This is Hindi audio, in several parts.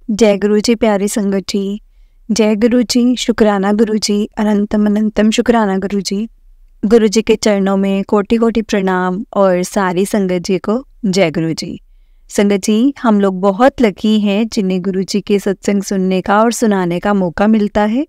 जय गुरु जी, प्यारी संगत जी। जय गुरु जी, शुक्राना गुरु जी, अनंतम अनंतम शुक्राना गुरु जी। गुरु जी के चरणों में कोटि कोटि प्रणाम और सारी संगत जी को जय गुरु जी। संगत जी, हम लोग बहुत लकी हैं जिन्हें गुरु जी के सत्संग सुनने का और सुनाने का मौका मिलता है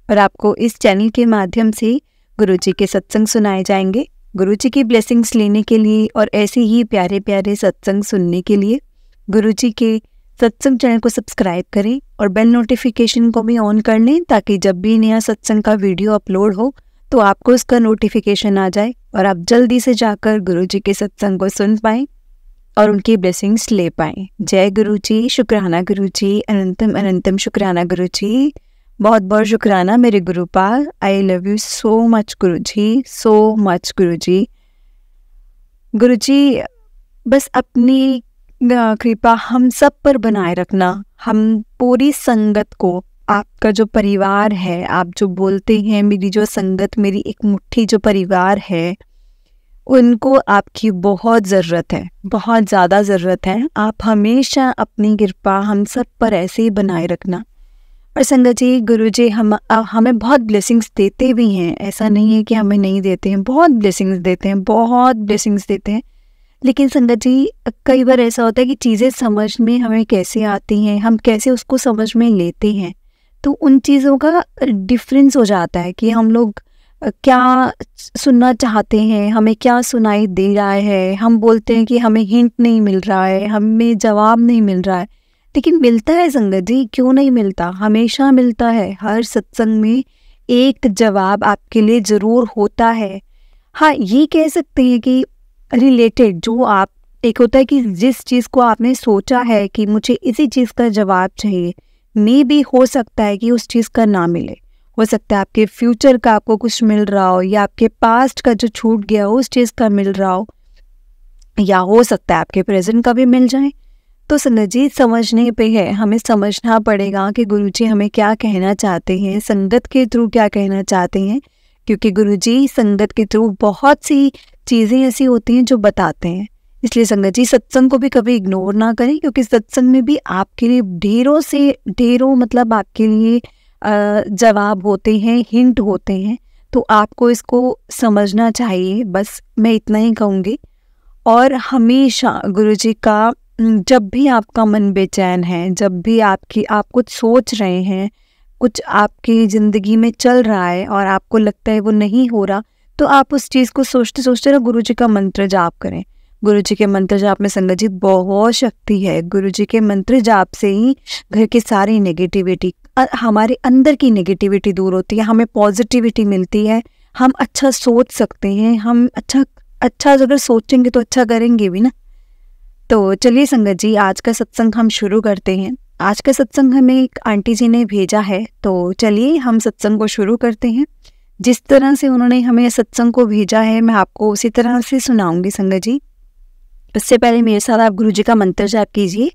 और आपको इस चैनल के माध्यम से गुरु जी के सत्संग सुनाए जाएंगे। गुरु जी की ब्लेसिंग्स लेने के लिए और ऐसे ही प्यारे प्यारे सत्संग सुनने के लिए गुरु जी के सत्संग चैनल को सब्सक्राइब करें और बेल नोटिफिकेशन को भी ऑन कर लें ताकि जब भी नया सत्संग का वीडियो अपलोड हो तो आपको उसका नोटिफिकेशन आ जाए और आप जल्दी से जाकर गुरु जी के सत्संग को सुन पाएं और उनकी ब्लेसिंग्स ले पाएं। जय गुरु जी, शुक्राना गुरु जी, अनंतम अनंतम शुक्राना गुरु जी। बहुत बहुत शुक्राना मेरे Gurupal. I love you so much Guru ji, so much गुरु जी। गुरु जी, बस अपनी कृपा हम सब पर बनाए रखना। हम पूरी संगत को, आपका जो परिवार है, आप जो बोलते हैं मेरी जो संगत, मेरी एक मुट्ठी जो परिवार है, उनको आपकी बहुत ज़रूरत है, बहुत ज़्यादा ज़रूरत है। आप हमेशा अपनी कृपा हम सब पर ऐसे ही बनाए रखना। और संगत जी, गुरु जी हमें बहुत ब्लेसिंग्स देते भी हैं, ऐसा नहीं है कि हमें नहीं देते हैं, बहुत ब्लेसिंग्स देते हैं, बहुत ब्लेसिंग्स देते हैं। लेकिन संगत जी, कई बार ऐसा होता है कि चीज़ें समझ में हमें कैसे आती हैं, हम कैसे उसको समझ में लेते हैं, तो उन चीज़ों का डिफरेंस हो जाता है कि हम लोग क्या सुनना चाहते हैं, हमें क्या सुनाई दे रहा है। हम बोलते हैं कि हमें हिंट नहीं मिल रहा है, हमें जवाब नहीं मिल रहा है, लेकिन मिलता है संगत जी, क्यों नहीं मिलता, हमेशा मिलता है। हर सत्संग में एक जवाब आपके लिए ज़रूर होता है। हाँ, ये कह सकते हैं कि रिलेटेड जो आप, एक होता है कि जिस चीज़ को आपने सोचा है कि मुझे इसी चीज़ का जवाब चाहिए, मे भी हो सकता है कि उस चीज़ का ना मिले, हो सकता है आपके फ्यूचर का आपको कुछ मिल रहा हो, या आपके पास्ट का जो छूट गया हो उस चीज़ का मिल रहा हो, या हो सकता है आपके प्रेजेंट का भी मिल जाए। तो संगत जी, समझने पे है, हमें समझना पड़ेगा कि गुरुजी हमें क्या कहना चाहते हैं, संगत के थ्रू क्या कहना चाहते हैं, क्योंकि गुरुजी संगत के थ्रू बहुत सी चीज़ें ऐसी होती हैं जो बताते हैं। इसलिए संगत जी, सत्संग को भी कभी इग्नोर ना करें, क्योंकि सत्संग में भी आपके लिए ढेरों से ढेरों मतलब आपके लिए जवाब होते हैं, हिंट होते हैं, तो आपको इसको समझना चाहिए। बस मैं इतना ही कहूँगी। और हमेशा गुरुजी का, जब भी आपका मन बेचैन है, जब भी आप कुछ सोच रहे हैं, कुछ आपकी ज़िंदगी में चल रहा है और आपको लगता है वो नहीं हो रहा, तो आप उस चीज़ को सोचते सोचते ना गुरु जी का मंत्र जाप करें। गुरु जी के मंत्र जाप में संगत जी बहुत शक्ति है। गुरु जी के मंत्र जाप से ही घर की सारी नेगेटिविटी, हमारे अंदर की नेगेटिविटी दूर होती है, हमें पॉजिटिविटी मिलती है, हम अच्छा सोच सकते हैं, हम अच्छा अगर सोचेंगे तो अच्छा करेंगे भी ना। तो चलिए संगत जी, आज का सत्संग हम शुरू करते हैं। आज का सत्संग हमें एक आंटी जी ने भेजा है, तो चलिए हम सत्संग को शुरू करते हैं। जिस तरह से उन्होंने हमें सत्संग को भेजा है, मैं आपको उसी तरह से सुनाऊंगी संगत जी। उससे पहले मेरे साथ आप गुरु जी का मंत्र जाप कीजिए।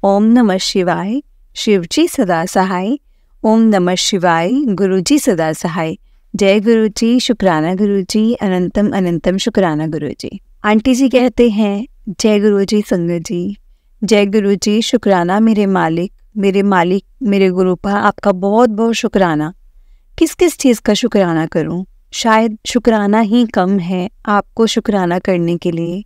ओम नमः शिवाय, शिव जी सदा सहाय। ओम नमः शिवाय, गुरु जी सदा सहाय। जय गुरु जी, शुक्राना गुरु जी, अनंतम अनंतम शुक्राना गुरु जी। आंटी जी कहते हैं, जय गुरु जी संगत जी। जय गुरु जी, शुक्राना मेरे मालिक, मेरे गुरुपा, आपका बहुत बहुत शुक्राना। किस किस चीज़ का शुक्राना करूं? शायद शुक्राना ही कम है आपको शुक्राना करने के लिए।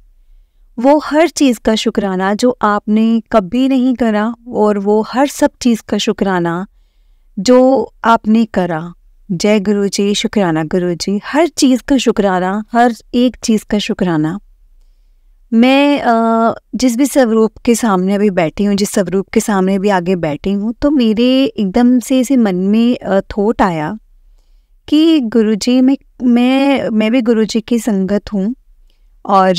वो हर चीज़ का शुक्राना जो आपने कभी नहीं करा, और वो हर सब चीज़ का शुक्राना जो आपने करा। जय गुरु जी, शुक्राना गुरु जी। हर चीज़ का शुक्राना, हर एक चीज़ का शुक्राना। मैं जिस भी स्वरूप के सामने अभी बैठी हूँ, जिस स्वरूप के सामने भी आगे बैठी हूँ, तो मेरे एकदम से इसे मन में थॉट आया कि गुरुजी, मैं भी गुरुजी की संगत हूँ। और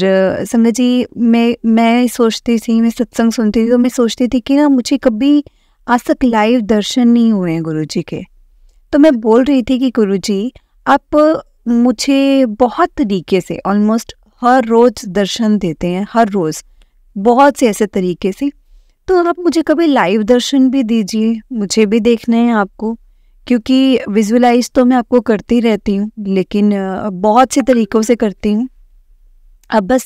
संगत जी, मैं सोचती थी, मैं सत्संग सुनती थी तो मैं सोचती थी कि ना मुझे कभी आज तक लाइव दर्शन नहीं हुए हैं गुरुजी के। तो मैं बोल रही थी कि गुरुजी, आप मुझे बहुत तरीके से, ऑलमोस्ट हर रोज़ दर्शन देते हैं, हर रोज़ बहुत से ऐसे तरीके से, तो आप मुझे कभी लाइव दर्शन भी दीजिए, मुझे भी देखना है आपको। क्योंकि विजुअलाइज तो मैं आपको करती रहती हूँ, लेकिन बहुत से तरीक़ों से करती हूँ। अब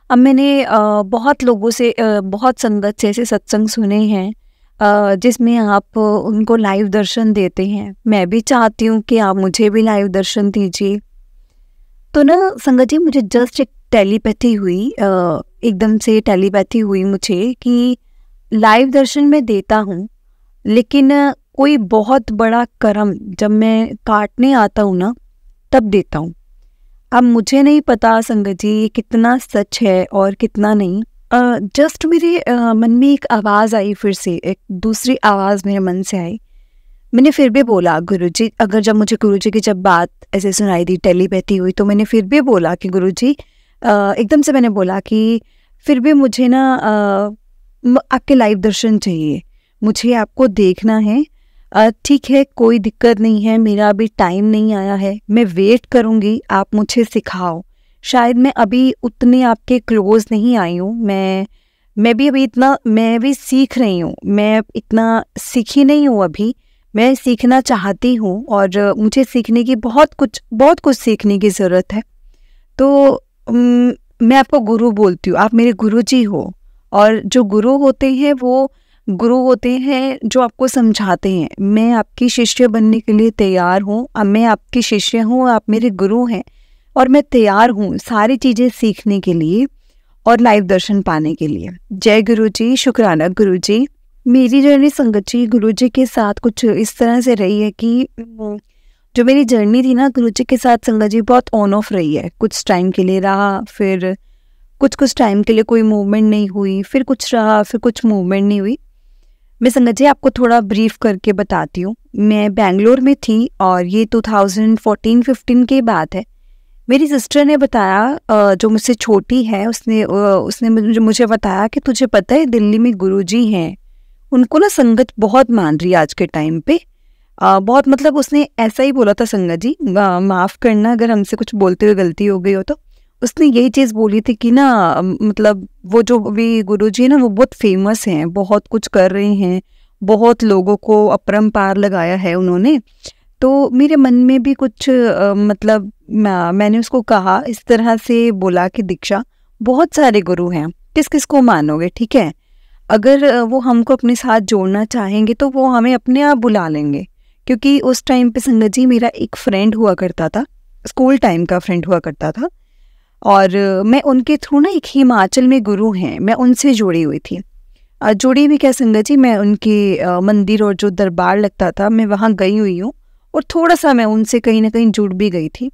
मैंने बहुत लोगों से, बहुत संगत से ऐसे सत्संग सुने हैं जिसमें आप उनको लाइव दर्शन देते हैं। मैं भी चाहती हूँ कि आप मुझे भी लाइव दर्शन दीजिए। तो ना संगत जी, मुझे जस्ट एक टेलीपैथी हुई, एकदम से टेलीपैथी हुई मुझे कि लाइव दर्शन मैं देता हूँ, लेकिन कोई बहुत बड़ा कर्म जब मैं काटने आता हूँ ना, तब देता हूँ। अब मुझे नहीं पता संगत जी ये कितना सच है और कितना नहीं। जस्ट मेरे मन में एक आवाज़ आई, फिर से एक दूसरी आवाज़ मेरे मन से आई। मैंने फिर भी बोला गुरुजी, अगर जब मुझे गुरुजी की जब बात ऐसे सुनाई दी, टेलीपैथी हुई, तो मैंने फिर भी बोला कि गुरुजी, एकदम से मैंने बोला कि फिर भी मुझे ना आपके लाइव दर्शन चाहिए, मुझे आपको देखना है। ठीक है, कोई दिक्कत नहीं है, मेरा अभी टाइम नहीं आया है, मैं वेट करूँगी, आप मुझे सिखाओ। शायद मैं अभी उतने आपके क्लोज नहीं आई हूँ, मैं भी अभी इतना, मैं भी सीख रही हूँ, मैं इतना सीखी नहीं हूँ अभी, मैं सीखना चाहती हूँ और मुझे सीखने की बहुत कुछ सीखने की ज़रूरत है। तो मैं आपको गुरु बोलती हूँ, आप मेरे गुरुजी हो, और जो गुरु होते हैं वो गुरु होते हैं जो आपको समझाते हैं। मैं आपकी शिष्य बनने के लिए तैयार हूँ, अब मैं आपकी शिष्य हूँ, आप मेरे गुरु हैं और मैं तैयार हूँ सारी चीज़ें सीखने के लिए और लाइव दर्शन पाने के लिए। जय गुरु जी, शुक्राना गुरु जी। मेरी जर्नी संगत जी गुरु जी के साथ कुछ इस तरह से रही है कि जो मेरी जर्नी थी ना गुरु जी के साथ संगत जी, बहुत ऑन ऑफ रही है। कुछ टाइम के लिए रहा, फिर कुछ टाइम के लिए कोई मूवमेंट नहीं हुई, फिर कुछ रहा, फिर कुछ मूवमेंट नहीं हुई। मैं संगत जी आपको थोड़ा ब्रीफ करके बताती हूँ। मैं बेंगलोर में थी और ये 2014-15 की बात है। मेरी सिस्टर ने बताया, जो मुझसे छोटी है, उसने मुझे बताया कि तुझे पता है दिल्ली में गुरुजी हैं, उनको ना संगत बहुत मान रही है आज के टाइम पे। बहुत, मतलब उसने ऐसा ही बोला था संगत जी, माफ़ करना अगर हमसे कुछ बोलते हुए गलती हो गई हो तो। उसने यही चीज़ बोली थी कि ना मतलब वो जो अभी गुरुजी है ना, वो बहुत फेमस हैं, बहुत कुछ कर रहे हैं, बहुत लोगों को अपरंपार लगाया है उन्होंने। तो मेरे मन में भी कुछ मतलब मैंने उसको कहा, इस तरह से बोला कि दीक्षा, बहुत सारे गुरु हैं, किस किस को मानोगे, ठीक है? अगर वो हमको अपने साथ जोड़ना चाहेंगे तो वो हमें अपने आप बुला लेंगे। क्योंकि उस टाइम पे संगत जी मेरा एक फ्रेंड हुआ करता था, स्कूल टाइम का फ्रेंड हुआ करता था, और मैं उनके थ्रू ना, एक हिमाचल में गुरु हैं, मैं उनसे जुड़ी हुई थी। जुड़ी भी क्या संगत जी, मैं उनके मंदिर और जो दरबार लगता था, मैं वहाँ गई हुई हूँ और थोड़ा सा मैं उनसे कहीं ना कहीं जुड़ भी गई थी।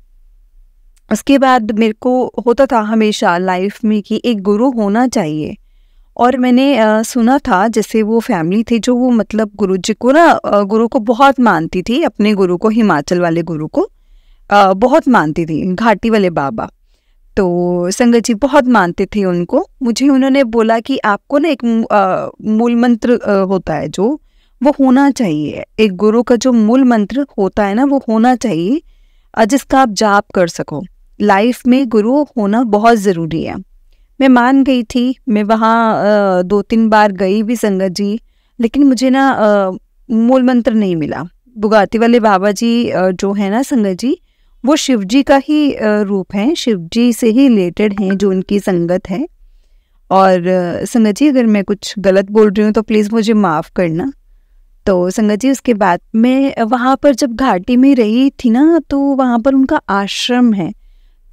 उसके बाद मेरे को होता था हमेशा लाइफ में कि एक गुरु होना चाहिए। और मैंने सुना था, जैसे वो फैमिली थी जो वो मतलब गुरु जी को ना, गुरु को बहुत मानती थी, अपने गुरु को, हिमाचल वाले गुरु को बहुत मानती थी, घाटी वाले बाबा। तो संगत जी बहुत मानते थे उनको। मुझे उन्होंने बोला कि आपको ना एक मूल मंत्र होता है जो, वो होना चाहिए। एक गुरु का जो मूल मंत्र होता है ना, वो होना चाहिए, जिसका आप जाप कर सको। लाइफ में गुरु होना बहुत ज़रूरी है। मैं मान गई थी, मैं वहाँ 2-3 बार गई भी संगत जी, लेकिन मुझे ना मूल मंत्र नहीं मिला। बुगाती वाले बाबा जी जो है ना संगत जी, वो शिव जी का ही रूप हैं, शिव जी से ही रिलेटेड हैं जो उनकी संगत है। और संगत जी अगर मैं कुछ गलत बोल रही हूँ तो प्लीज़ मुझे माफ़ करना। तो संगत जी उसके बाद मैं वहाँ पर जब घाटी में रही थी ना, तो वहाँ पर उनका आश्रम है,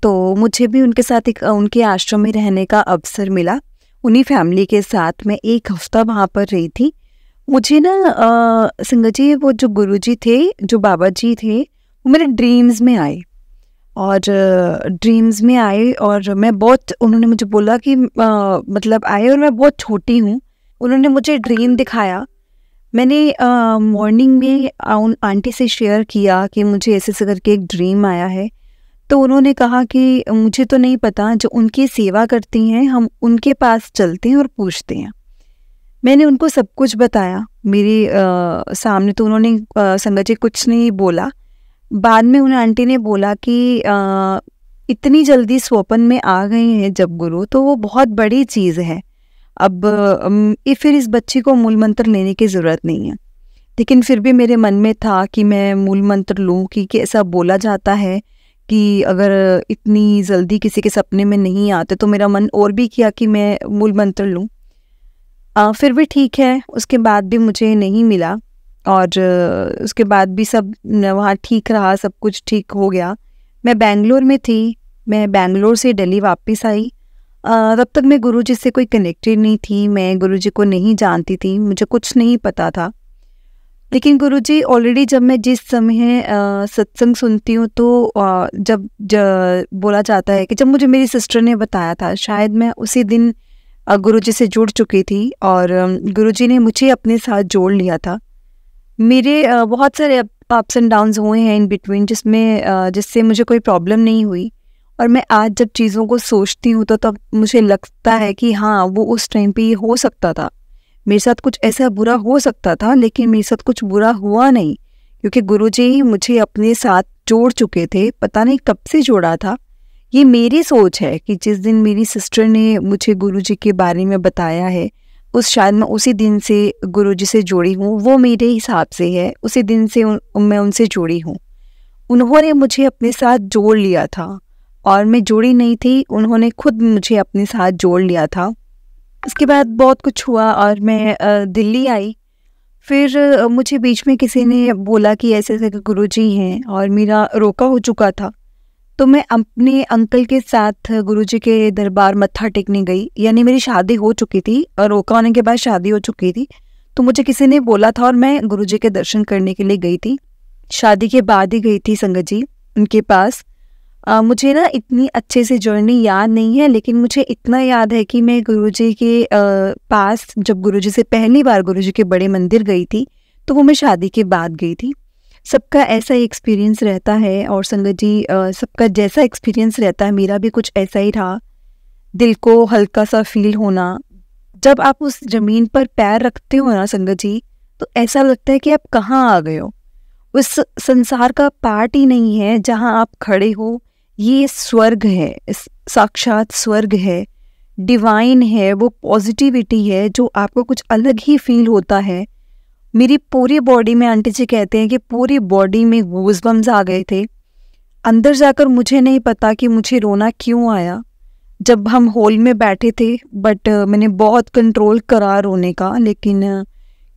तो मुझे भी उनके साथ एक उनके आश्रम में रहने का अवसर मिला। उन्हीं फैमिली के साथ मैं 1 हफ्ता वहाँ पर रही थी। मुझे ना संगत जी वो जो गुरुजी थे, जो बाबा जी थे, वो मेरे ड्रीम्स में आए। और ड्रीम्स में आए और मैं बहुत, उन्होंने मुझे बोला कि मतलब आए, और मैं बहुत छोटी हूँ। उन्होंने मुझे ड्रीम दिखाया। मैंने मॉर्निंग में उन आंटी से शेयर किया कि मुझे ऐसे ऐसे करके एक ड्रीम आया है। तो उन्होंने कहा कि मुझे तो नहीं पता, जो उनकी सेवा करती हैं हम उनके पास चलते हैं और पूछते हैं। मैंने उनको सब कुछ बताया। मेरे सामने तो उन्होंने संगत जी कुछ नहीं बोला। बाद में उन आंटी ने बोला कि इतनी जल्दी स्वप्न में आ गए हैं जब गुरु, तो वो बहुत बड़ी चीज़ है। अब फिर इस बच्ची को मूल मंत्र लेने की ज़रूरत नहीं है। लेकिन फिर भी मेरे मन में था कि मैं मूल मंत्र लूँ, क्योंकि ऐसा बोला जाता है कि अगर इतनी जल्दी किसी के सपने में नहीं आते, तो मेरा मन और भी किया कि मैं मूल मंत्र लूँ। फिर भी ठीक है, उसके बाद भी मुझे नहीं मिला और उसके बाद भी सब वहाँ ठीक रहा, सब कुछ ठीक हो गया। मैं बैंगलोर में थी, मैं बैंगलोर से दिल्ली वापस आई। तब तक मैं गुरुजी से कोई कनेक्टेड नहीं थी, मैं गुरुजी को नहीं जानती थी, मुझे कुछ नहीं पता था। लेकिन गुरुजी ऑलरेडी जब मैं जिस समय सत्संग सुनती हूँ तो जब बोला जाता है कि जब मुझे मेरी सिस्टर ने बताया था, शायद मैं उसी दिन गुरुजी से जुड़ चुकी थी और गुरुजी ने मुझे अपने साथ जोड़ लिया था। मेरे बहुत सारे अप्स एंड डाउन्स हुए हैं इन बिटवीन, जिससे मुझे कोई प्रॉब्लम नहीं हुई। और मैं आज जब चीज़ों को सोचती हूँ तो तब मुझे लगता है कि हाँ, वो उस टाइम पे ये हो सकता था, मेरे साथ कुछ ऐसा बुरा हो सकता था, लेकिन मेरे साथ कुछ बुरा हुआ नहीं, क्योंकि गुरुजी ही मुझे अपने साथ जोड़ चुके थे। पता नहीं कब से जोड़ा था। ये मेरी सोच है कि जिस दिन मेरी सिस्टर ने मुझे गुरुजी के बारे में बताया है, शायद मैं उसी दिन से गुरुजी से जुड़ी हूँ। वो मेरे हिसाब से है, उसी दिन से मैं उनसे जुड़ी हूँ। उन्होंने मुझे अपने साथ जोड़ लिया था और मैं जुड़ी नहीं थी, उन्होंने खुद मुझे अपने साथ जोड़ लिया था। उसके बाद बहुत कुछ हुआ और मैं दिल्ली आई। फिर मुझे बीच में किसी ने बोला कि ऐसे ऐसे गुरुजी हैं और मेरा रोका हो चुका था। तो मैं अपने अंकल के साथ गुरुजी के दरबार मत्था टेकने गई, यानी मेरी शादी हो चुकी थी और रोका होने के बाद शादी हो चुकी थी। तो मुझे किसी ने बोला था और मैं गुरुजी के दर्शन करने के लिए गई थी। शादी के बाद ही गई थी संगत जी उनके पास। मुझे ना इतनी अच्छे से जर्नी याद नहीं है, लेकिन मुझे इतना याद है कि मैं गुरुजी के पास जब गुरुजी से पहली बार गुरुजी के बड़े मंदिर गई थी, तो वो मैं शादी के बाद गई थी। सबका ऐसा ही एक्सपीरियंस रहता है और संगत जी सबका जैसा एक्सपीरियंस रहता है, मेरा भी कुछ ऐसा ही रहा। दिल को हल्का सा फील होना, जब आप उस ज़मीन पर पैर रखते हो ना संगत जी, तो ऐसा लगता है कि आप कहाँ आ गए हो, उस संसार का पार्ट ही नहीं है जहाँ आप खड़े हो। ये स्वर्ग है, साक्षात स्वर्ग है, डिवाइन है, वो पॉजिटिविटी है जो आपको कुछ अलग ही फील होता है। मेरी पूरी बॉडी में, आंटी जी कहते हैं कि पूरी बॉडी में गूज़बम्स आ गए थे। अंदर जाकर मुझे नहीं पता कि मुझे रोना क्यों आया जब हम हॉल में बैठे थे, बट मैंने बहुत कंट्रोल करा रोने का। लेकिन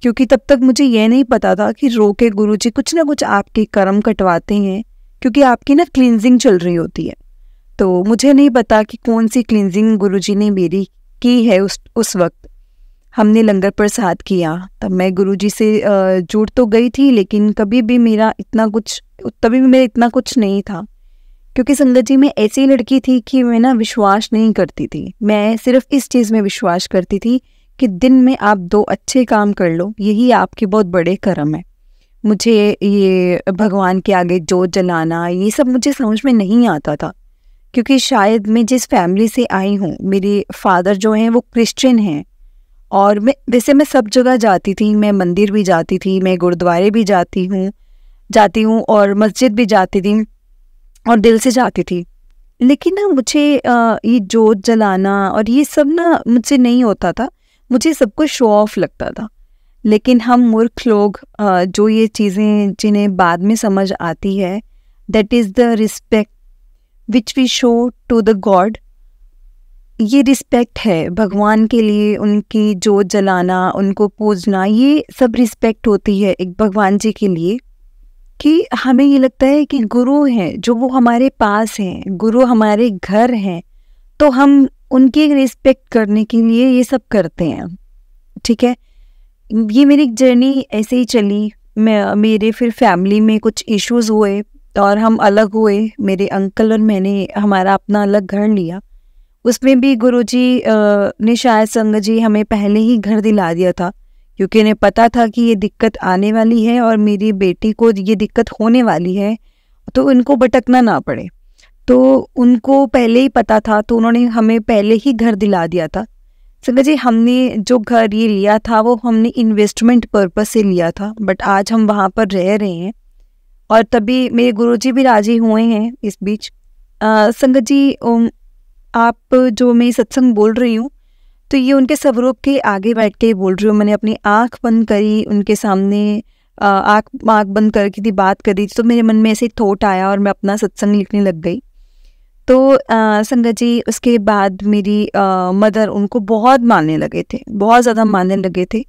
क्योंकि तब तक मुझे ये नहीं पता था कि रो के गुरुजी कुछ ना कुछ आपके कर्म कटवाते हैं, क्योंकि आपकी ना क्लींजिंग चल रही होती है। तो मुझे नहीं पता कि कौन सी क्लींजिंग गुरुजी ने मेरी की है। उस वक्त हमने लंगर प्रसाद किया, तब मैं गुरुजी से जुड़ तो गई थी, लेकिन तभी भी मेरा इतना कुछ नहीं था। क्योंकि संगत जी मैं ऐसी लड़की थी कि मैं ना विश्वास नहीं करती थी। मैं सिर्फ इस चीज़ में विश्वास करती थी कि दिन में आप 2 अच्छे काम कर लो, यही आपके बहुत बड़े कर्म है। मुझे ये भगवान के आगे जोत जलाना, ये सब मुझे समझ में नहीं आता था, क्योंकि शायद मैं जिस फैमिली से आई हूँ, मेरे फादर जो हैं वो क्रिश्चियन हैं। और वैसे मैं सब जगह जाती थी, मैं मंदिर भी जाती थी, मैं गुरुद्वारे भी जाती हूँ और मस्जिद भी जाती थी और दिल से जाती थी। लेकिन ना मुझे ये जोत जलाना और ये सब ना मुझसे नहीं होता था, मुझे सब कुछ शो ऑफ लगता था। लेकिन हम मूर्ख लोग जो ये चीज़ें जिन्हें बाद में समझ आती है, that is the respect which we show to the God. ये रिस्पेक्ट है भगवान के लिए, उनकी जोत जलाना, उनको पूजना, ये सब रिस्पेक्ट होती है एक भगवान जी के लिए। कि हमें ये लगता है कि गुरु हैं जो वो हमारे पास हैं, गुरु हमारे घर हैं, तो हम उनकी रिस्पेक्ट करने के लिए ये सब करते हैं। ठीक है, ये मेरी जर्नी ऐसे ही चली। मेरे फिर फैमिली में कुछ इश्यूज हुए और हम अलग हुए। मेरे अंकल और मैंने हमारा अपना अलग घर लिया। उसमें भी गुरुजी ने शायद संगत जी हमें पहले ही घर दिला दिया था, क्योंकि उन्हें पता था कि ये दिक्कत आने वाली है और मेरी बेटी को ये दिक्कत होने वाली है, तो उनको भटकना ना पड़े। तो उनको पहले ही पता था, तो उन्होंने हमें पहले ही घर दिला दिया था। संगत जी हमने जो घर ये लिया था वो हमने इन्वेस्टमेंट पर्पस से लिया था, बट आज हम वहाँ पर रह रहे हैं और तभी मेरे गुरुजी भी राजी हुए हैं इस बीच। संगत जी आप जो मैं सत्संग बोल रही हूँ, तो ये उनके स्वरूप के आगे बैठ के बोल रही हूँ। मैंने अपनी आँख बंद करी, उनके सामने आँख बंद करके थी, बात करी, तो मेरे मन में ऐसे थॉट आया और मैं अपना सत्संग लिखने लग गई। तो संगत जी उसके बाद मेरी मदर उनको बहुत मानने लगे थे, बहुत ज़्यादा मानने लगे थे।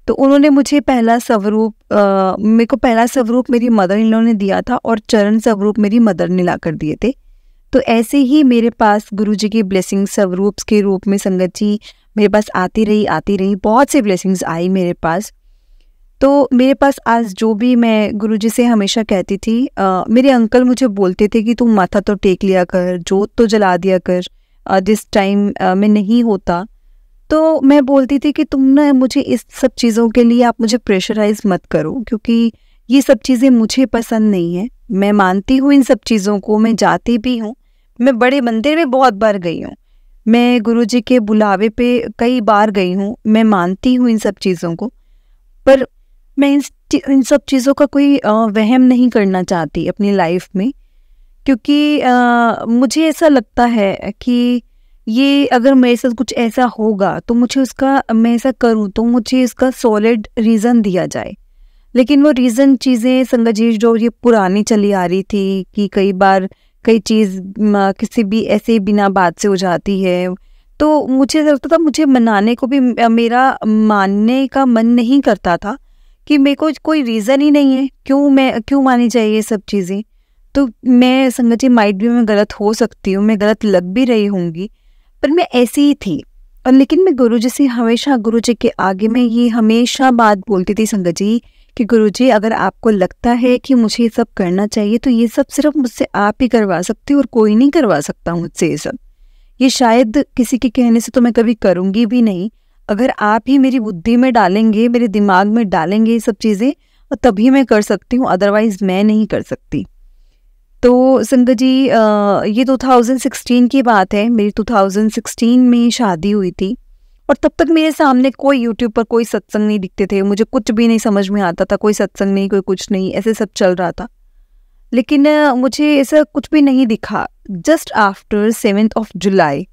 तो उन्होंने मुझे पहला स्वरूप मेरे को पहला स्वरूप मेरी मदर इन लॉ ने दिया था और चरण स्वरूप मेरी मदर ने ला कर दिए थे। तो ऐसे ही मेरे पास गुरुजी की ब्लेसिंग स्वरूप के रूप में संगत जी मेरे पास आती रही, बहुत सी ब्लेसिंग्स आई मेरे पास। तो मेरे पास आज जो भी मैं गुरुजी से हमेशा कहती थी, मेरे अंकल मुझे बोलते थे कि तुम माथा तो टेक लिया कर, जोत तो जला दिया कर, जिस टाइम मैं नहीं होता। तो मैं बोलती थी कि तुम ना मुझे इस सब चीज़ों के लिए आप मुझे प्रेशराइज मत करो, क्योंकि ये सब चीज़ें मुझे पसंद नहीं है। मैं मानती हूँ इन सब चीज़ों को, मैं जाती भी हूँ, मैं बड़े मंदिर में बहुत बार गई हूँ, मैं गुरुजी के बुलावे पे कई बार गई हूँ, मैं मानती हूँ इन सब चीज़ों को, पर मैं इन सब चीज़ों का कोई वहम नहीं करना चाहती अपनी लाइफ में, क्योंकि मुझे ऐसा लगता है कि ये अगर मेरे साथ कुछ ऐसा होगा तो मुझे उसका, मैं ऐसा करूँ तो मुझे इसका सॉलिड रीज़न दिया जाए। लेकिन वो रीज़न चीज़ें संगत जी जो ये पुरानी चली आ रही थी कि कई बार कई चीज़ किसी भी ऐसे बिना बात से हो जाती है, तो मुझे लगता था मुझे मनाने को भी मेरा मानने का मन नहीं करता था कि मेरे को कोई रीज़न ही नहीं है, क्यों मानी चाहिए ये सब चीज़ें। तो मैं संगत जी माइट भी मैं गलत हो सकती हूँ, मैं गलत लग भी रही होंगी, पर मैं ऐसी ही थी। और लेकिन मैं गुरुजी से हमेशा, गुरुजी के आगे मैं ये हमेशा बात बोलती थी संगत जी कि गुरुजी अगर आपको लगता है कि मुझे ये सब करना चाहिए तो ये सब सिर्फ मुझसे आप ही करवा सकते हो और कोई नहीं करवा सकता मुझसे ये सब। ये शायद किसी के कहने से तो मैं कभी करूँगी भी नहीं, अगर आप ही मेरी बुद्धि में डालेंगे, मेरे दिमाग में डालेंगे ये सब चीज़ें, तभी मैं कर सकती हूँ, अदरवाइज़ मैं नहीं कर सकती। तो संगत जी ये 2016 की बात है, मेरी 2016 में शादी हुई थी और तब तक मेरे सामने कोई यूट्यूब पर कोई सत्संग नहीं दिखते थे, मुझे कुछ भी नहीं समझ में आता था, कोई सत्संग नहीं, कोई कुछ नहीं, ऐसे सब चल रहा था। लेकिन मुझे ऐसा कुछ भी नहीं दिखा। Just after 7th of July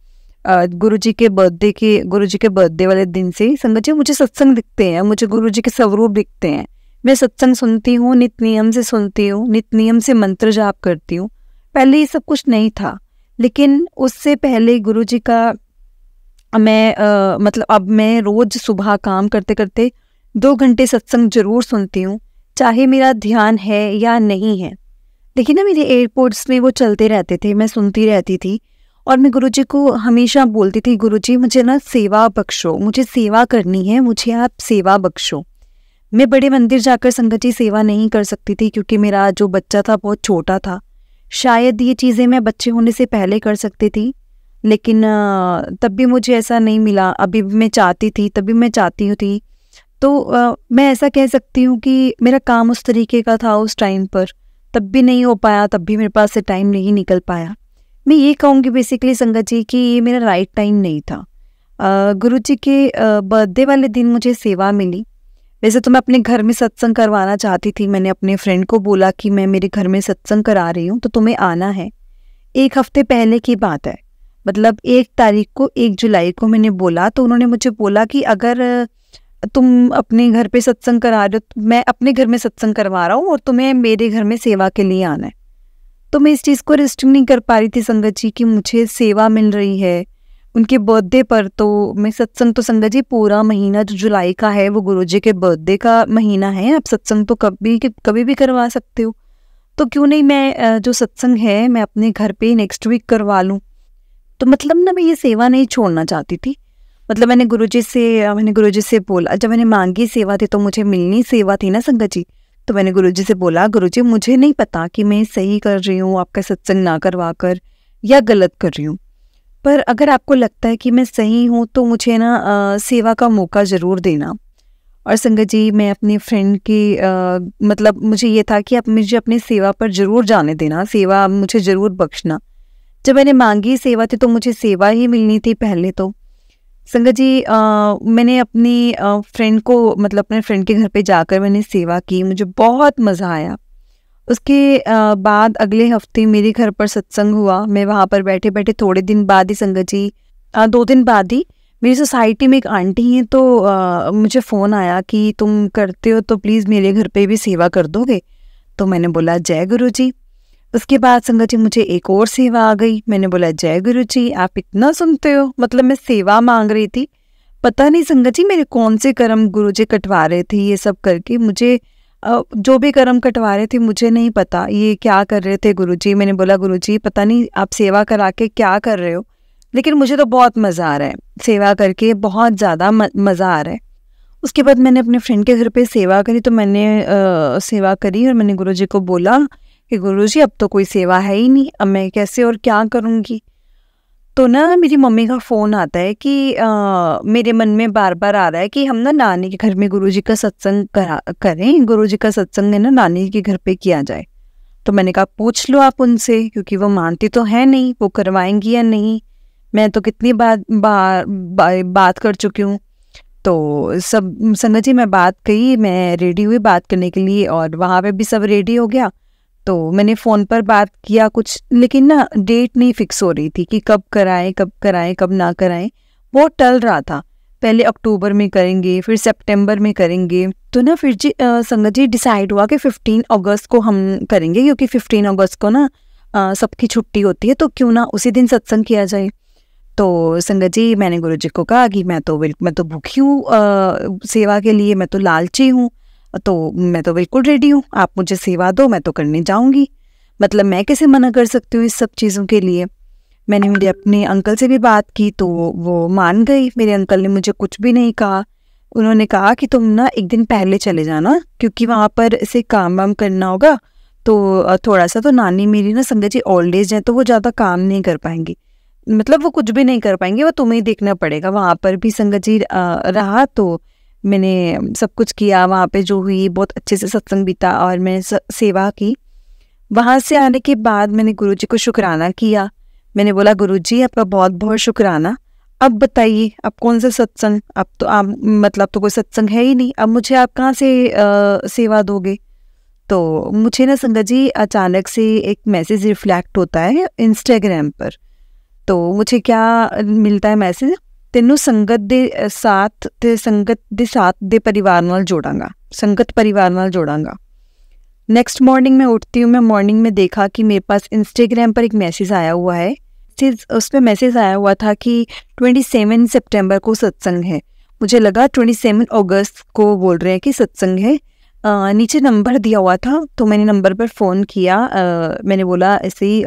गुरुजी के बर्थडे वाले दिन से संगत जी मुझे सत्संग दिखते हैं, मुझे गुरुजी के स्वरूप दिखते हैं। मैं सत्संग सुनती हूँ, नित नियम से सुनती हूँ, नित नियम से मंत्र जाप करती हूँ। पहले ये सब कुछ नहीं था, लेकिन उससे पहले गुरुजी का मैं मतलब अब मैं रोज सुबह काम करते करते 2 घंटे सत्संग जरूर सुनती हूँ, चाहे मेरा ध्यान है या नहीं है। लेकिन ना मेरे एयरपोर्ट्स में वो चलते रहते थे, मैं सुनती रहती थी और मैं गुरुजी को हमेशा बोलती थी, गुरुजी मुझे ना सेवा बख्शो, मुझे सेवा करनी है, मुझे आप सेवा बख्शो। मैं बड़े मंदिर जाकर संगत जी सेवा नहीं कर सकती थी, क्योंकि मेरा जो बच्चा था बहुत छोटा था। शायद ये चीज़ें मैं बच्चे होने से पहले कर सकती थी, लेकिन तब भी मुझे ऐसा नहीं मिला। अभी भी मैं चाहती थी, तभी मैं चाहती थी। तो मैं ऐसा कह सकती हूँ कि मेरा काम उस तरीके का था उस टाइम पर, तब भी नहीं हो पाया, तब भी मेरे पास से टाइम नहीं निकल पाया। मैं ये कहूँगी बेसिकली संगत जी कि ये मेरा राइट टाइम नहीं था। गुरुजी के बर्थडे वाले दिन मुझे सेवा मिली। वैसे तो मैं अपने घर में सत्संग करवाना चाहती थी, मैंने अपने फ्रेंड को बोला कि मैं मेरे घर में सत्संग करा रही हूँ तो तुम्हें आना है। 1 हफ्ते पहले की बात है, मतलब 1 तारीख को, 1 जुलाई को मैंने बोला, तो उन्होंने मुझे बोला कि अगर तुम अपने घर पे सत्संग करा रहे हो तो मैं अपने घर में सत्संग करवा रहा हूँ और तुम्हें मेरे घर में सेवा के लिए आना है। तो मैं इस चीज़ को रिस्ट्रिक्ट नहीं कर पा रही थी संगत जी कि मुझे सेवा मिल रही है उनके बर्थडे पर। तो मैं सत्संग तो संगत जी पूरा महीना जो जुलाई का है वो गुरुजी के बर्थडे का महीना है, आप सत्संग तो कभी भी करवा सकते हो, तो क्यों नहीं मैं जो सत्संग है मैं अपने घर पे नेक्स्ट वीक करवा लूँ। तो मतलब ना मैं ये सेवा नहीं छोड़ना चाहती थी। मतलब मैंने गुरुजी से बोला, जब मैंने मांगी सेवा थी तो मुझे मिलनी सेवा थी ना संगत जी, तो मैंने गुरुजी से बोला, गुरुजी मुझे नहीं पता कि मैं सही कर रही हूँ आपका सत्संग ना करवा कर या गलत कर रही हूँ, पर अगर आपको लगता है कि मैं सही हूँ तो मुझे ना सेवा का मौका ज़रूर देना। और संगत जी मैं अपनी फ्रेंड की मतलब मुझे ये था कि आप मुझे अपनी सेवा पर ज़रूर जाने देना, सेवा मुझे ज़रूर बख्शना। जब मैंने मांगी सेवा थी तो मुझे सेवा ही मिलनी थी पहले तो। संगत जी मैंने अपनी फ्रेंड को, मतलब अपने फ्रेंड के घर पे जाकर मैंने सेवा की, मुझे बहुत मज़ा आया। उसके बाद अगले हफ्ते मेरे घर पर सत्संग हुआ। मैं वहाँ पर बैठे बैठे थोड़े दिन बाद ही संगत जी 2 दिन बाद ही मेरी सोसाइटी में एक आंटी हैं, तो मुझे फ़ोन आया कि तुम करते हो तो प्लीज़ मेरे घर पे भी सेवा कर दोगे। तो मैंने बोला जय गुरु जी। उसके बाद संगत जी मुझे एक और सेवा आ गई। मैंने बोला जय गुरु जी, आप इतना सुनते हो, मतलब मैं सेवा मांग रही थी। पता नहीं संगत जी मेरे कौन से कर्म गुरु जी कटवा रहे थे, ये सब करके मुझे जो भी कर्म कटवा रहे थे मुझे नहीं पता ये क्या कर रहे थे गुरु जी। मैंने बोला गुरु जी पता नहीं आप सेवा करा के क्या कर रहे हो, लेकिन मुझे तो बहुत मज़ा आ रहा है, सेवा करके बहुत ज़्यादा मज़ा आ रहा है। उसके बाद मैंने अपने फ्रेंड के घर पे सेवा करी, तो मैंने सेवा करी और मैंने गुरुजी को बोला कि गुरुजी अब तो कोई सेवा है ही नहीं, अब मैं कैसे और क्या करूँगी। तो ना मेरी मम्मी का फ़ोन आता है कि मेरे मन में बार बार आ रहा है कि हम ना नानी के घर में गुरुजी का सत्संग करें, गुरुजी का सत्संग है ना नानी के घर पे किया जाए। तो मैंने कहा पूछ लो आप उनसे, क्योंकि वो मानती तो है नहीं, वो करवाएंगी या नहीं। मैं तो कितनी बात कर चुकी हूँ। तो सब संगत जी मैं बात कही, मैं रेडी हुई बात करने के लिए और वहाँ पे भी सब रेडी हो गया। तो मैंने फ़ोन पर बात किया कुछ, लेकिन ना डेट नहीं फिक्स हो रही थी कि कब कराएं कब ना कराएं, वो टल रहा था। पहले अक्टूबर में करेंगे, फिर सितंबर में करेंगे। तो ना फिर संगत जी डिसाइड हुआ कि 15 अगस्त को हम करेंगे, क्योंकि 15 अगस्त को ना सबकी छुट्टी होती है, तो क्यों ना उसी दिन सत्संग किया जाए। तो संगत जी मैंने गुरुजी को कहा कि मैं तो भूखी हूँ सेवा के लिए, मैं तो लालची हूँ, तो मैं तो बिल्कुल रेडी हूँ, आप मुझे सेवा दो, मैं तो करने जाऊँगी। मतलब मैं कैसे मना कर सकती हूँ इस सब चीज़ों के लिए। मैंने मेरे अपने अंकल से भी बात की तो वो मान गई। मेरे अंकल ने मुझे कुछ भी नहीं कहा। उन्होंने कहा कि तुम ना एक दिन पहले चले जाना, क्योंकि वहाँ पर ऐसे काम वाम करना होगा। तो थोड़ा सा तो नानी मेरी ना संगत जी ओल्ड एज है, तो वो ज़्यादा काम नहीं कर पाएंगी, मतलब वो कुछ भी नहीं कर पाएंगे, वो तुम्हें ही देखना पड़ेगा। वहाँ पर भी संगत जी रहा, तो मैंने सब कुछ किया। वहाँ पे जो हुई बहुत अच्छे से सत्संग बीता और मैं सेवा की। वहाँ से आने के बाद मैंने गुरुजी को शुक्राना किया। मैंने बोला गुरुजी आपका बहुत बहुत शुक्राना, अब बताइए अब कौन सा सत्संग, अब तो आप मतलब तो कोई सत्संग है ही नहीं, अब मुझे आप कहाँ से सेवा दोगे। तो मुझे ना संगत जी अचानक से एक मैसेज रिफ्लेक्ट होता है इंस्टाग्राम पर। तो मुझे क्या मिलता है मैसेज, तेनू संगत दे साथ दे परिवार नाल जोड़ांगा, संगत परिवार नाल जोड़ांगा। नेक्स्ट मॉर्निंग मैं उठती हूँ, मैं मॉर्निंग में देखा कि मेरे पास इंस्टाग्राम पर एक मैसेज आया हुआ है। उसमें मैसेज आया हुआ था कि 27 सितंबर को सत्संग है। मुझे लगा 27 अगस्त को बोल रहे हैं कि सत्संग है। नीचे नंबर दिया हुआ था, तो मैंने नंबर पर फ़ोन किया। मैंने बोला ऐसे ही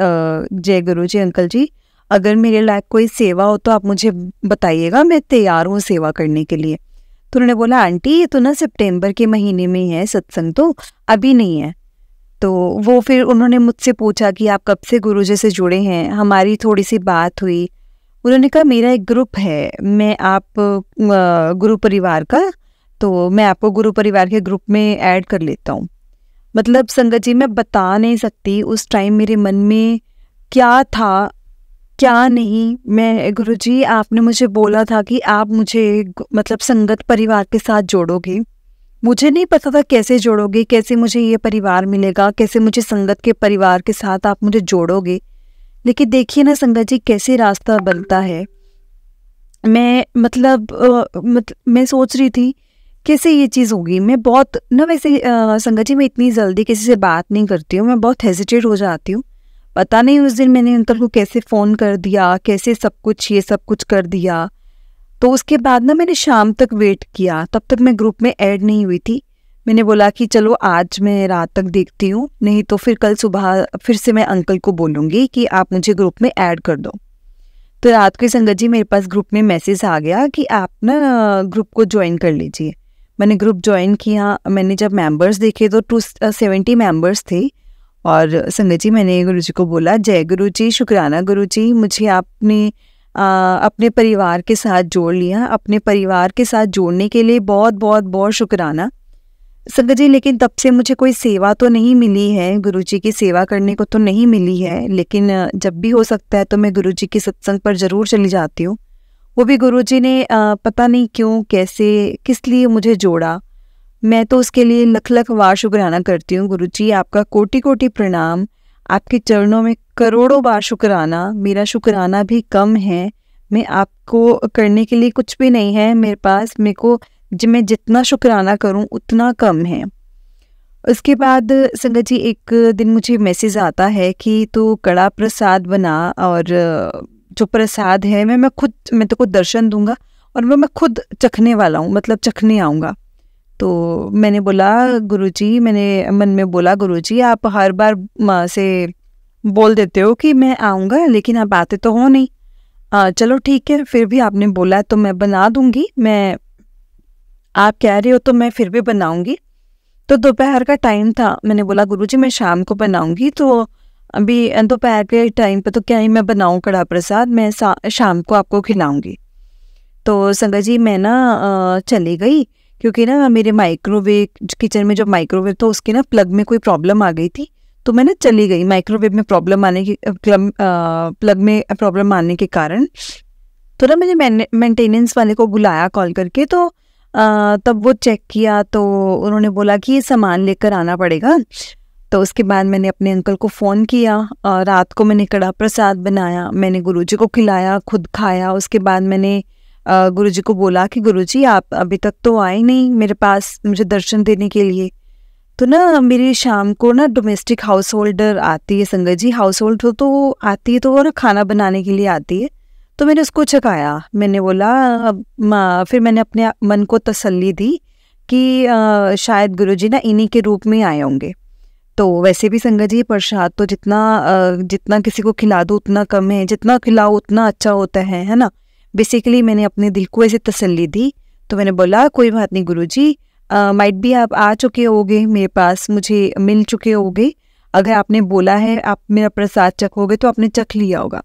जय गुरु जी अंकल जी, अगर मेरे लायक कोई सेवा हो तो आप मुझे बताइएगा, मैं तैयार हूँ सेवा करने के लिए। तो उन्होंने बोला आंटी ये तो ना सितंबर के महीने में है सत्संग, तो अभी नहीं है। तो वो फिर उन्होंने मुझसे पूछा कि आप कब से गुरुजी से जुड़े हैं। हमारी थोड़ी सी बात हुई। उन्होंने कहा मेरा एक ग्रुप है, मैं आप गुरु परिवार का, तो मैं आपको गुरु परिवार के ग्रुप में ऐड कर लेता हूँ। मतलब संगत जी मैं बता नहीं सकती उस टाइम मेरे मन में क्या था क्या नहीं। मैं गुरुजी आपने मुझे बोला था कि आप मुझे मतलब संगत परिवार के साथ जोड़ोगे, मुझे नहीं पता था कैसे जोड़ोगे, कैसे मुझे ये परिवार मिलेगा, कैसे मुझे संगत के परिवार के साथ आप मुझे जोड़ोगे। लेकिन देखिए ना संगत जी कैसे रास्ता बनता है। मैं मैं सोच रही थी कैसे ये चीज़ होगी। मैं बहुत ना वैसे संगत जी मैं इतनी जल्दी किसी से बात नहीं करती हूँ, मैं बहुत हेजिटेट हो जाती हूँ। पता नहीं उस दिन मैंने अंकल को कैसे फ़ोन कर दिया, कैसे ये सब कुछ कर दिया। तो उसके बाद ना मैंने शाम तक वेट किया, तब तक मैं ग्रुप में ऐड नहीं हुई थी। मैंने बोला कि चलो आज मैं रात तक देखती हूँ, नहीं तो फिर कल सुबह फिर से मैं अंकल को बोलूँगी कि आप मुझे ग्रुप में ऐड कर दो। तो रात को संगत जी मेरे पास ग्रुप में मैसेज आ गया कि आप ना ग्रुप को ज्वाइन कर लीजिए। मैंने ग्रुप ज्वाइन किया। मैंने जब मेंबर्स देखे तो 270 मेंबर्स थे। और संगत जी मैंने गुरुजी को बोला जय गुरुजी, शुक्राना गुरुजी, मुझे आपने अपने परिवार के साथ जोड़ लिया। अपने परिवार के साथ जोड़ने के लिए बहुत बहुत बहुत शुक्राना संगत जी। लेकिन तब से मुझे कोई सेवा तो नहीं मिली है, गुरुजी की सेवा करने को तो नहीं मिली है। लेकिन जब भी हो सकता है तो मैं गुरुजी के सत्संग पर ज़रूर चली जाती हूँ। वो भी गुरुजी ने पता नहीं क्यों कैसे किस लिए मुझे जोड़ा। मैं तो उसके लिए लख लख बार शुक्राना करती हूँ। गुरुजी आपका कोटि कोटि प्रणाम, आपके चरणों में करोड़ों बार शुक्राना। मेरा शुक्राना भी कम है, मैं आपको करने के लिए कुछ भी नहीं है मेरे पास। मेरे को मैं जितना शुक्राना करूँ उतना कम है। उसके बाद संगत जी एक दिन मुझे मैसेज आता है कि तू कड़ा प्रसाद बना, और जो प्रसाद है मैं तो खुद दर्शन दूंगा और मैं खुद चखने वाला हूँ, मतलब चखने आऊँगा। तो मैंने बोला गुरुजी, मैंने मन में बोला गुरुजी आप हर बार माँ से बोल देते हो कि मैं आऊँगा, लेकिन आप आते तो हो नहीं। चलो ठीक है, फिर भी आपने बोला तो मैं बना दूंगी, मैं आप कह रहे हो तो मैं फिर भी बनाऊंगी। तो दोपहर का टाइम था, मैंने बोला गुरुजी मैं शाम को बनाऊंगी, तो अभी दोपहर के टाइम पे तो क्या ही मैं बनाऊं कड़ा प्रसाद, मैं शाम को आपको खिलाऊंगी। तो संगत जी मैं ना चली गई, क्योंकि ना मेरे माइक्रोवेव किचन में जो माइक्रोवेव था उसकी ना प्लग में कोई प्रॉब्लम आ गई थी। तो मैं ना चली गई, माइक्रोवेव में प्रॉब्लम आने की प्लग में प्रॉब्लम आने के कारण। तो ना मैंने मेंटेनेंस वाले को बुलाया कॉल करके, तो तब वो चेक किया तो उन्होंने बोला कि ये सामान लेकर आना पड़ेगा। तो उसके बाद मैंने अपने अंकल को फ़ोन किया, रात को मैंने कड़ा प्रसाद बनाया, मैंने गुरुजी को खिलाया, खुद खाया। उसके बाद मैंने गुरुजी को बोला कि गुरुजी आप अभी तक तो आए नहीं मेरे पास मुझे दर्शन देने के लिए। तो ना मेरी शाम को ना डोमेस्टिक हाउस होल्डर आती है संगत जी, हाउस होल्ड तो वो आती है, तो वो ना खाना बनाने के लिए आती है। तो मैंने उसको चखाया, मैंने बोला फिर मैंने अपने मन को तसल्ली दी कि शायद गुरुजी ना इन्हीं के रूप में आए होंगे। तो वैसे भी संगत जी प्रसाद तो जितना किसी को खिला दो उतना कम है, जितना खिलाओ उतना अच्छा होता है ना। बेसिकली मैंने अपने दिल को ऐसे तसल्ली दी। तो मैंने बोला कोई बात नहीं गुरुजी, माइट भी आप आ चुके होगे मेरे पास, मुझे मिल चुके होगे, अगर आपने बोला है आप मेरा प्रसाद चखोगे तो आपने चख लिया होगा।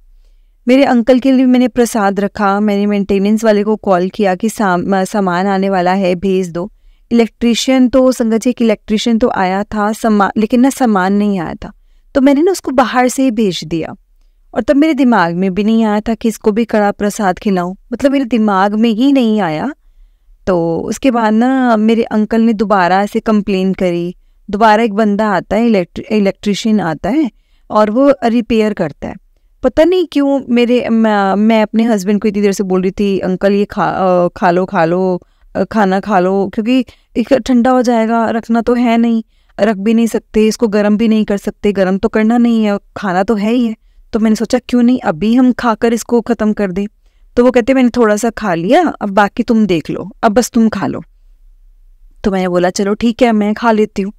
मेरे अंकल के लिए मैंने प्रसाद रखा, मैंने मेंटेनेंस वाले को कॉल किया कि सामान आने वाला है, भेज दो। इलेक्ट्रिशियन तो संगत जी, एक इलेक्ट्रिशियन तो आया था लेकिन ना सामान नहीं आया था, तो मैंने ना उसको बाहर से ही भेज दिया। और तब मेरे दिमाग में भी नहीं आया था कि इसको भी कड़ा प्रसाद खिलाऊं, मतलब मेरे दिमाग में ही नहीं आया। तो उसके बाद ना मेरे अंकल ने दोबारा ऐसे कंप्लेन करी, दोबारा एक बंदा आता है, इलेक्ट्रिशियन आता है और वो रिपेयर करता है। पता नहीं क्यों मैं अपने हस्बैंड को इतनी देर से बोल रही थी अंकल ये खा लो खाना खा लो, क्योंकि एक ठंडा हो जाएगा, रखना तो है नहीं, रख भी नहीं सकते, इसको गर्म भी नहीं कर सकते, गर्म तो करना नहीं है, खाना तो है ही है। तो मैंने सोचा क्यों नहीं अभी हम खाकर इसको ख़त्म कर दें। तो वो कहते मैंने थोड़ा सा खा लिया, अब बाकी तुम देख लो, अब बस तुम खा लो। तो मैंने बोला चलो ठीक है मैं खा लेती हूँ।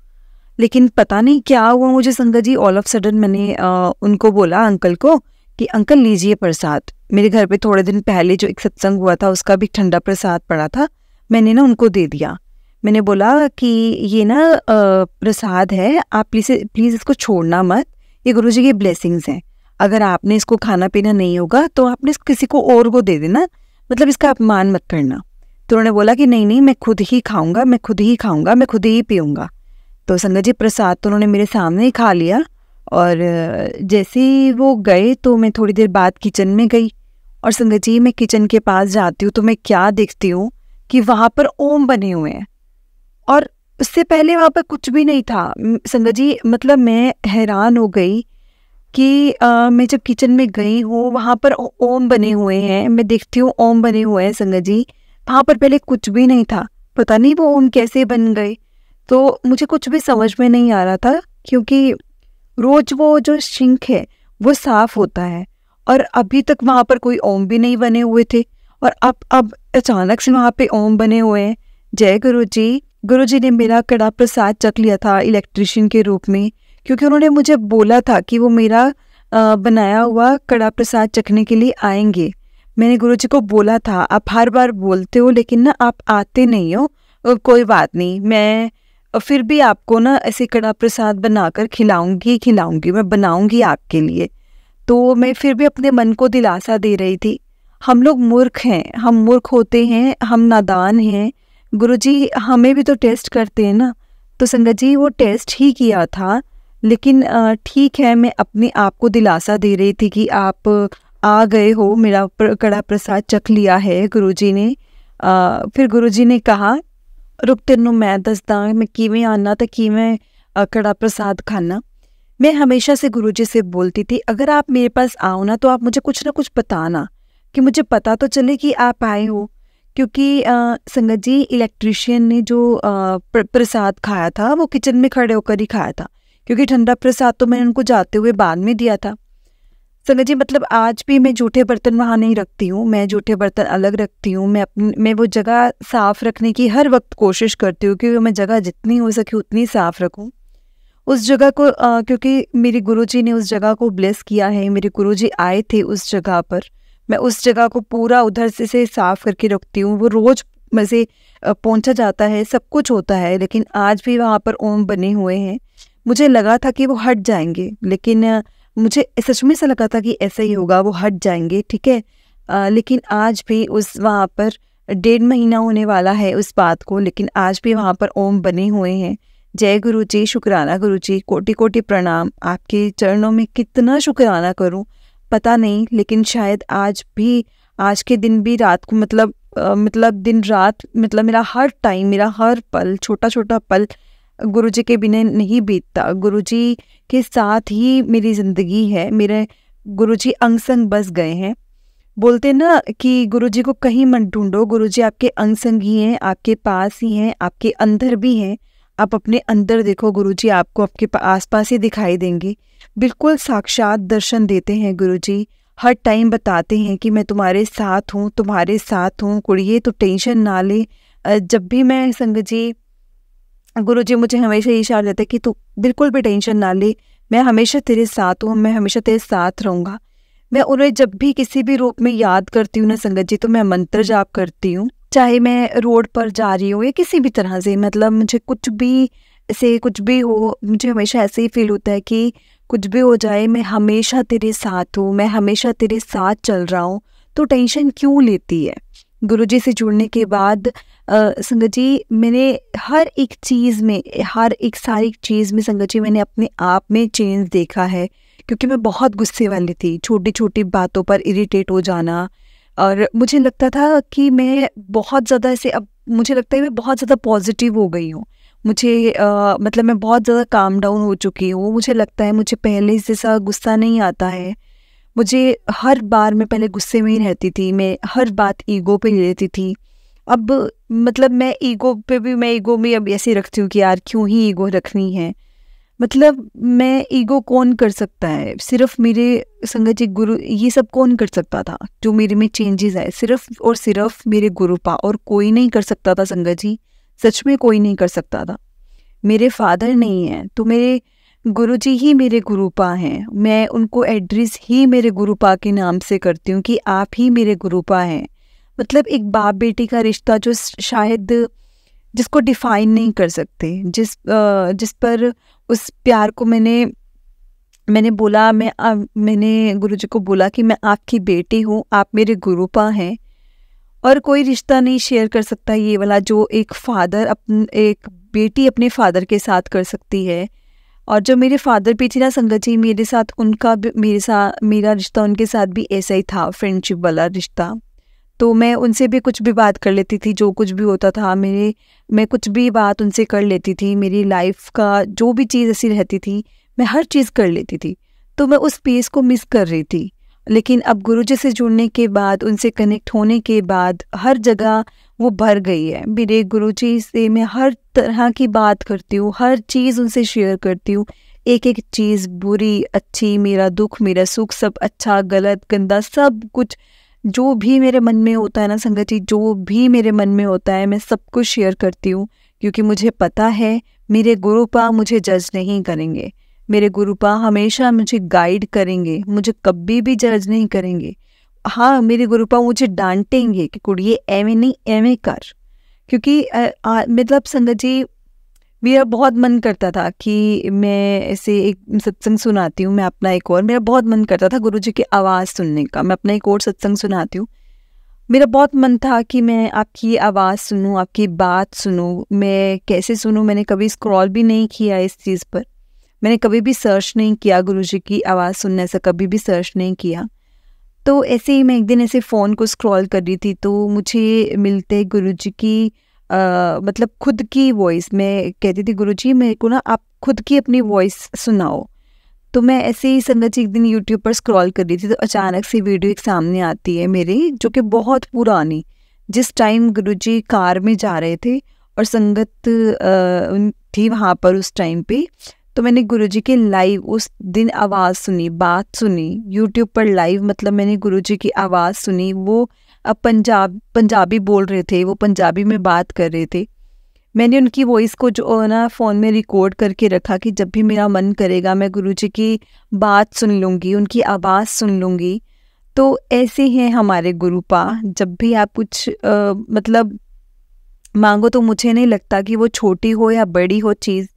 लेकिन पता नहीं क्या हुआ मुझे संगत जी, ऑल ऑफ सडन मैंने उनको बोला अंकल को कि अंकल लीजिए प्रसाद। मेरे घर पे थोड़े दिन पहले जो एक सत्संग हुआ था उसका भी ठंडा प्रसाद पड़ा था, मैंने ना उनको दे दिया। मैंने बोला कि ये ना प्रसाद है, आप प्लीज़ इसको छोड़ना मत, ये गुरुजी की ब्लेसिंग्स हैं, अगर आपने इसको खाना पीना नहीं होगा तो आपने किसी को और को दे देना, मतलब इसका अपमान मत करना। तो उन्होंने बोला कि नहीं मैं खुद ही खाऊंगा, मैं खुद ही खाऊंगा, मैं खुद ही पीऊँगा। तो संगत जी प्रसाद तो उन्होंने मेरे सामने ही खा लिया। और जैसे ही वो गए तो मैं थोड़ी देर बाद किचन में गई, और संगत जी मैं किचन के पास जाती हूँ तो मैं क्या देखती हूँ कि वहाँ पर ओम बने हुए हैं, और उससे पहले वहाँ पर कुछ भी नहीं था संगत जी। मतलब मैं हैरान हो गई कि मैं जब किचन में गई हूँ वहाँ पर ओम बने हुए हैं, मैं देखती हूँ ओम बने हुए हैं संगत जी, वहाँ पर पहले कुछ भी नहीं था। पता नहीं वो ओम कैसे बन गए, तो मुझे कुछ भी समझ में नहीं आ रहा था, क्योंकि रोज वो जो सिंक है वो साफ होता है, और अभी तक वहाँ पर कोई ओम भी नहीं बने हुए थे, और अब अचानक से वहाँ पे ओम बने हुए हैं। जय गुरुजी। गुरुजी ने मेरा कड़ा प्रसाद चख लिया था इलेक्ट्रिशियन के रूप में, क्योंकि उन्होंने मुझे बोला था कि वो मेरा बनाया हुआ कड़ा प्रसाद चखने के लिए आएंगे। मैंने गुरुजी को बोला था आप हर बार बोलते हो लेकिन ना आप आते नहीं हो, कोई बात नहीं, मैं फिर भी आपको ना ऐसे कड़ा प्रसाद बनाकर खिलाऊंगी, मैं बनाऊंगी आपके लिए। तो मैं फिर भी अपने मन को दिलासा दे रही थी। हम लोग मूर्ख हैं, हम मूर्ख होते हैं, हम नादान हैं, गुरुजी हमें भी तो टेस्ट करते हैं ना। तो संगत जी वो टेस्ट ही किया था, लेकिन ठीक है मैं अपने आप को दिलासा दे रही थी कि आप आ गए हो, मेरा कड़ा प्रसाद चख लिया है गुरुजी ने। फिर गुरुजी ने कहा रुक तेनों मैं दसदा मैं किवें आना तो किवें कड़ा प्रसाद खाना। मैं हमेशा से गुरुजी से बोलती थी अगर आप मेरे पास आओ ना तो आप मुझे कुछ ना कुछ बताना, कि मुझे पता तो चले कि आप आए हो, क्योंकि संगत जी इलेक्ट्रिशियन ने जो प्रसाद खाया था वो किचन में खड़े होकर ही खाया था, क्योंकि ठंडा प्रसाद तो मैंने उनको जाते हुए बाद में दिया था। संगत जी मतलब आज भी मैं जूठे बर्तन वहाँ नहीं रखती हूँ, मैं जूठे बर्तन अलग रखती हूँ। मैं वो जगह साफ़ रखने की हर वक्त कोशिश करती हूँ कि मैं जगह जितनी हो सके उतनी साफ़ रखूँ उस जगह को, क्योंकि मेरे गुरुजी ने उस जगह को ब्लेस किया है। मेरे गुरुजी आए थे उस जगह पर, मैं उस जगह को पूरा उधर से साफ़ करके रखती हूँ। वो रोज़ में से पहुँचा जाता है, सब कुछ होता है, लेकिन आज भी वहाँ पर ओम बने हुए हैं। मुझे लगा था कि वो हट जाएंगे, लेकिन मुझे सच में ऐसा लगा था कि ऐसा ही होगा, वो हट जाएंगे, ठीक है। लेकिन आज भी उस वहाँ पर 1.5 महीना होने वाला है उस बात को, लेकिन आज भी वहाँ पर ओम बने हुए हैं। जय गुरु जी, शुक्राना गुरु जी, कोटि कोटि प्रणाम। आपके चरणों में कितना शुक्राना करूं पता नहीं, लेकिन शायद आज के दिन भी रात को मतलब दिन रात मतलब मेरा हर टाइम, मेरा हर पल, छोटा छोटा पल गुरुजी के बिना नहीं बीतता। गुरुजी के साथ ही मेरी ज़िंदगी है। मेरे गुरुजी अंग संग बस गए हैं। बोलते ना कि गुरुजी को कहीं मत ढूंढो, गुरुजी आपके अंग संग ही हैं, आपके पास ही हैं, आपके अंदर भी हैं। आप अपने अंदर देखो, गुरुजी आपको आपके आसपास ही दिखाई देंगे। बिल्कुल साक्षात दर्शन देते हैं गुरुजी। हर टाइम बताते हैं कि मैं तुम्हारे साथ हूँ, तुम्हारे साथ हूँ कुड़िए, तो टेंशन ना ले। जब भी मैं संगत जी, गुरुजी मुझे हमेशा ये इशारा देते हैं कि तू बिल्कुल भी टेंशन ना ले, मैं हमेशा तेरे साथ हूँ, मैं हमेशा तेरे साथ रहूँगा। मैं उन्हें जब भी किसी भी रूप में याद करती हूँ ना संगत जी, तो मैं मंत्र जाप करती हूँ। चाहे मैं रोड पर जा रही हूँ या किसी भी तरह से, मतलब मुझे कुछ भी हो, मुझे हमेशा ऐसे ही फील होता है कि कुछ भी हो जाए, मैं हमेशा तेरे साथ हूँ, मैं हमेशा तेरे साथ चल रहा हूँ, तो टेंशन क्यों लेती है। गुरुजी से जुड़ने के बाद संगत जी मैंने हर एक सारी चीज़ में संगत जी मैंने अपने आप में चेंज देखा है। क्योंकि मैं बहुत गुस्से वाली थी, छोटी छोटी बातों पर इरिटेट हो जाना, और मुझे लगता था कि मैं बहुत ज़्यादा अब मुझे लगता है मैं बहुत ज़्यादा पॉजिटिव हो गई हूँ। मुझे मतलब मैं बहुत ज़्यादा काम डाउन हो चुकी हूँ। मुझे लगता है मुझे पहले जैसा गुस्सा नहीं आता है। मुझे हर बार, मैं पहले गुस्से में ही रहती थी, मैं हर बात ईगो पे ले लेती थी। अब मतलब मैं ईगो में अब ऐसे रखती हूँ कि यार क्यों ही ईगो रखनी है। मतलब मैं ईगो कौन कर सकता है, सिर्फ मेरे संगत जी गुरु, ये सब कौन कर सकता था जो मेरे में चेंजेस आए, सिर्फ और सिर्फ मेरे गुरुपा, और कोई नहीं कर सकता था संगत जी, सच में कोई नहीं कर सकता था। मेरे फादर नहीं हैं तो मेरे गुरुजी ही मेरे गुरुपा हैं। मैं उनको एड्रेस ही मेरे गुरुपा के नाम से करती हूँ कि आप ही मेरे गुरुपा हैं। मतलब एक बाप बेटी का रिश्ता जो शायद जिसको डिफाइन नहीं कर सकते, जिस पर उस प्यार को मैंने बोला, मैंने गुरुजी को बोला कि मैं आपकी बेटी हूँ, आप मेरे गुरुपा हैं, और कोई रिश्ता नहीं शेयर कर सकता ये वाला जो एक बेटी अपने फादर के साथ कर सकती है। और जो मेरे फादर भी थी ना संगत जी, मेरे साथ मेरा रिश्ता उनके साथ भी ऐसा ही था, फ्रेंडशिप वाला रिश्ता। तो मैं उनसे भी कुछ भी बात कर लेती थी, जो कुछ भी होता था मैं कुछ भी बात उनसे कर लेती थी। मेरी लाइफ का जो भी चीज़ ऐसी रहती थी, मैं हर चीज़ कर लेती थी। तो मैं उस पेस को मिस कर रही थी। लेकिन अब गुरुजी से जुड़ने के बाद, उनसे कनेक्ट होने के बाद हर जगह वो भर गई है। मेरे गुरुजी से मैं हर तरह की बात करती हूँ, हर चीज़ उनसे शेयर करती हूँ, एक एक चीज़, बुरी अच्छी, मेरा दुख मेरा सुख, सब अच्छा गलत गंदा सब कुछ जो भी मेरे मन में होता है ना संगत जी, जो भी मेरे मन में होता है मैं सब कुछ शेयर करती हूँ। क्योंकि मुझे पता है मेरे गुरुपा मुझे जज नहीं करेंगे, मेरे गुरुपा हमेशा मुझे गाइड करेंगे, मुझे कभी भी जज नहीं करेंगे। हाँ, मेरे गुरुपा मुझे डांटेंगे कि कुड़िए एवें नहीं एवें कर। क्योंकि मतलब संगत जी मेरा बहुत मन करता था कि मैं ऐसे एक सत्संग सुनाती हूँ, मैं अपना एक और, मेरा बहुत मन करता था गुरुजी की आवाज़ सुनने का। मैं अपना एक और सत्संग सुनाती हूँ। मेरा बहुत मन था कि मैं आपकी आवाज़ सुनूँ, आपकी बात सुनूँ। मैं कैसे सुनूँ, मैंने कभी स्क्रॉल भी नहीं किया इस चीज़ पर, मैंने कभी भी सर्च नहीं किया, गुरुजी की आवाज़ सुनने से कभी भी सर्च नहीं किया। तो ऐसे ही मैं एक दिन ऐसे फ़ोन को स्क्रॉल कर रही थी, तो मुझे मिलते गुरुजी की मतलब खुद की वॉइस। मैं कहती थी गुरुजी मेरे को ना आप खुद की अपनी वॉइस सुनाओ। तो मैं ऐसे ही संगत जी एक दिन यूट्यूब पर स्क्रॉल कर रही थी, तो अचानक से वीडियो एक सामने आती है मेरी, जो कि बहुत पुरानी, जिस टाइम गुरुजी कार में जा रहे थे और संगत थी वहाँ पर उस टाइम पे, तो मैंने गुरुजी के लाइव उस दिन आवाज़ सुनी, बात सुनी यूट्यूब पर लाइव, मतलब मैंने गुरुजी की आवाज़ सुनी। वो अब पंजाबी बोल रहे थे, वो पंजाबी में बात कर रहे थे। मैंने उनकी वॉइस को जो ना फ़ोन में रिकॉर्ड करके रखा कि जब भी मेरा मन करेगा मैं गुरुजी की बात सुन लूँगी, उनकी आवाज़ सुन लूँगी। तो ऐसे हैं हमारे गुरुपा। जब भी आप कुछ मतलब मांगो, तो मुझे नहीं लगता कि वो छोटी हो या बड़ी हो चीज़,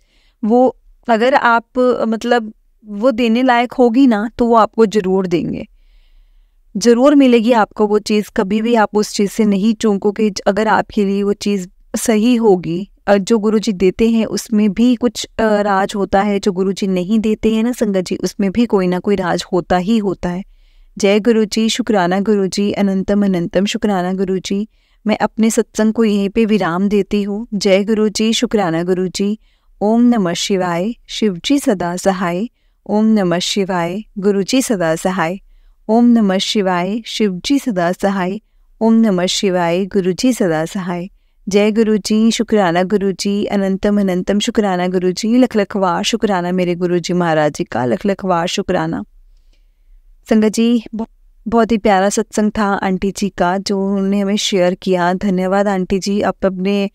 वो अगर आप मतलब वो देने लायक होगी ना, तो वो आपको ज़रूर देंगे, ज़रूर मिलेगी आपको वो चीज़। कभी भी आप उस चीज़ से नहीं चूकोगे अगर आपके लिए वो चीज़ सही होगी। जो गुरुजी देते हैं उसमें भी कुछ राज होता है, जो गुरुजी नहीं देते हैं ना संगत जी, उसमें भी कोई ना कोई राज होता ही होता है। जय गुरुजी, शुक्राना गुरुजी, अनंतम अनंतम शुक्राना गुरुजी। मैं अपने सत्संग को यहीं पे विराम देती हूँ। जय गुरुजी, शुक्राना गुरुजी। ओम नमः शिवाय, शिवजी सदा सहाय। ओम नमः शिवाय, गुरुजी सदा सहाय। ओम नमः शिवाय, शिवजी सदा सहाय। ओम नमः शिवाय, गुरुजी सदा सहाय। जय गुरुजी, शुक्राना गुरुजी, अनंतम अनंतम शुक्राना गुरुजी। लख लख वार शुक्राना मेरे गुरुजी महाराज जी का, लख लख वार शुक्राना। संगत जी, बहुत ही प्यारा सत्संग था आंटी जी का, जो उन्होंने हमें शेयर किया। धन्यवाद आंटी जी, आप अपने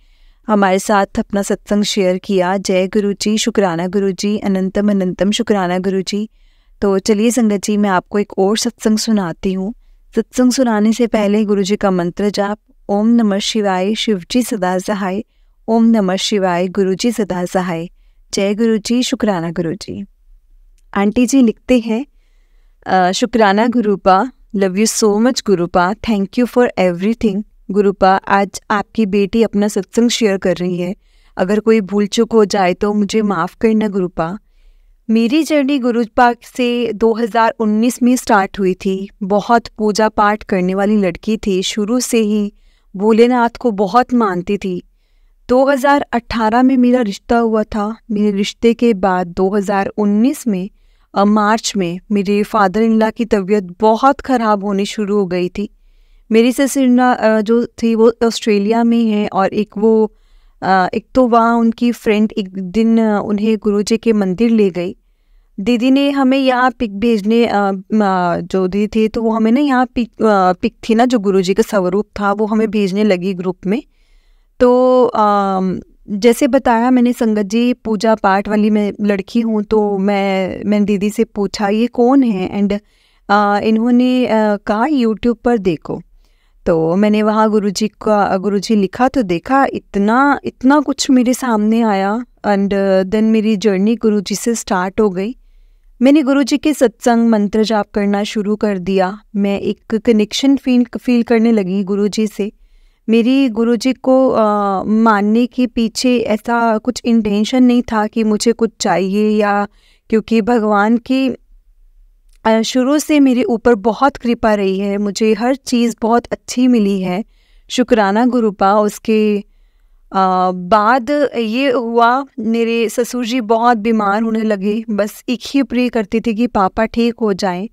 हमारे साथ अपना सत्संग शेयर किया। जय गुरुजी, शुक्राना गुरुजी, अनंतम अनंतम शुक्राना गुरुजी। तो चलिए संगत जी, मैं आपको एक और सत्संग सुनाती हूँ। सत्संग सुनाने से पहले गुरुजी का मंत्र जाप। ओम नमः शिवाय, शिवजी सदा सहाय। ओम नमः शिवाय, गुरुजी सदा सहाय। जय गुरुजी, शुक्राना गुरुजी। आंटी जी लिखते हैं, शुक्राना Gurupa, love you so much Gurupa, thank you for everything. Gurupa, आज आपकी बेटी अपना सत्संग शेयर कर रही है, अगर कोई भूल चूक हो जाए तो मुझे माफ़ करना गुरुपा। मेरी जर्नी गुरुपा से 2019 में स्टार्ट हुई थी। बहुत पूजा पाठ करने वाली लड़की थी, शुरू से ही भोलेनाथ को बहुत मानती थी। 2018 में मेरा रिश्ता हुआ था। मेरे रिश्ते के बाद 2019 में मार्च में मेरे फादर इन लॉ की तबीयत बहुत ख़राब होनी शुरू हो गई थी। मेरी सिस्टर जो थी वो ऑस्ट्रेलिया में है, और एक तो वहाँ उनकी फ्रेंड एक दिन उन्हें गुरुजी के मंदिर ले गई। दीदी ने हमें यहाँ पिक भेजने जो दीदी थी, तो वो हमें ना यहाँ पिक थी ना जो गुरुजी का स्वरूप था, वो हमें भेजने लगी ग्रुप में। तो जैसे बताया मैंने संगत जी, पूजा पाठ वाली मैं लड़की हूँ, तो मैंने दीदी से पूछा ये कौन है, एंड इन्होंने कहा यूट्यूब पर देखो। तो मैंने वहाँ गुरुजी लिखा, तो देखा, इतना कुछ मेरे सामने आया। एंड देन मेरी जर्नी गुरुजी से स्टार्ट हो गई। मैंने गुरुजी के सत्संग मंत्र जाप करना शुरू कर दिया। मैं एक कनेक्शन फील करने लगी गुरुजी से। मेरी गुरुजी को मानने के पीछे ऐसा कुछ इंटेंशन नहीं था कि मुझे कुछ चाहिए, या क्योंकि भगवान की शुरू से मेरे ऊपर बहुत कृपा रही है, मुझे हर चीज़ बहुत अच्छी मिली है। शुक्राना गुरुपा। उसके बाद ये हुआ, मेरे ससुर जी बहुत बीमार होने लगे। बस एक ही प्रे करती थी कि पापा ठीक हो जाएं।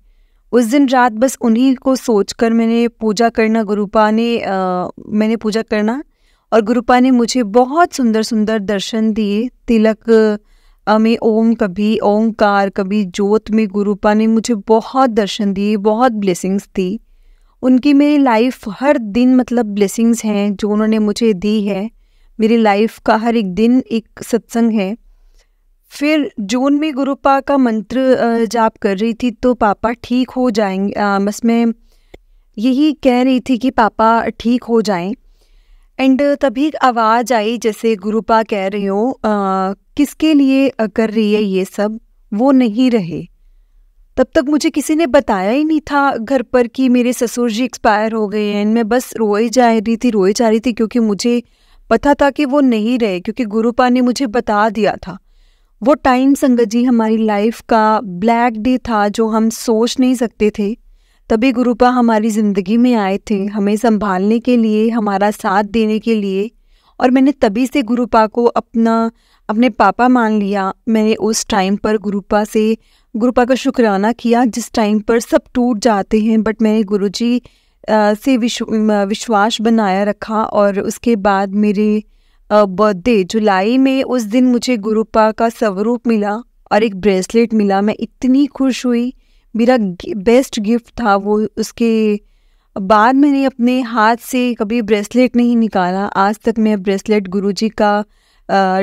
उस दिन रात बस उन्हीं को सोचकर मैंने पूजा करना, मैंने पूजा करना, और गुरुपा ने मुझे बहुत सुंदर सुंदर दर्शन दिए। तिलक में ओम, कभी ओंकार, कभी ज्योत में गुरुपा ने मुझे बहुत दर्शन दिए, बहुत ब्लेसिंग्स दी। उनकी मेरी लाइफ हर दिन मतलब ब्लेसिंग्स हैं जो उन्होंने मुझे दी है। मेरी लाइफ का हर एक दिन एक सत्संग है। फिर जून में गुरुपा का मंत्र जाप कर रही थी, तो पापा ठीक हो जाएंगे, बस मैं यही कह रही थी कि पापा ठीक हो जाएं। एंड तभी एक आवाज़ आई, जैसे गुरुपा कह रही हो किसके लिए कर रही है ये सब, वो नहीं रहे। तब तक मुझे किसी ने बताया ही नहीं था घर पर कि मेरे ससुर जी एक्सपायर हो गए हैं। मैं बस रोए जा रही थी क्योंकि मुझे पता था कि वो नहीं रहे, क्योंकि गुरुपा ने मुझे बता दिया था। वो टाइम संगत जी हमारी लाइफ का ब्लैक डे था, जो हम सोच नहीं सकते थे। तभी गुरुपा हमारी ज़िंदगी में आए थे, हमें संभालने के लिए, हमारा साथ देने के लिए। और मैंने तभी से गुरुपा को अपने पापा मान लिया। मैंने उस टाइम पर गुरुपा का शुक्राना किया जिस टाइम पर सब टूट जाते हैं, बट मैंने गुरुजी से विश्वास बनाया रखा। और उसके बाद मेरे बर्थडे जुलाई में, उस दिन मुझे गुरुपा का स्वरूप मिला और एक ब्रेसलेट मिला। मैं इतनी खुश हुई, मेरा बेस्ट गिफ्ट था वो। उसके बाद मैंने अपने हाथ से कभी ब्रेसलेट नहीं निकाला, आज तक मैं ब्रेसलेट गुरुजी का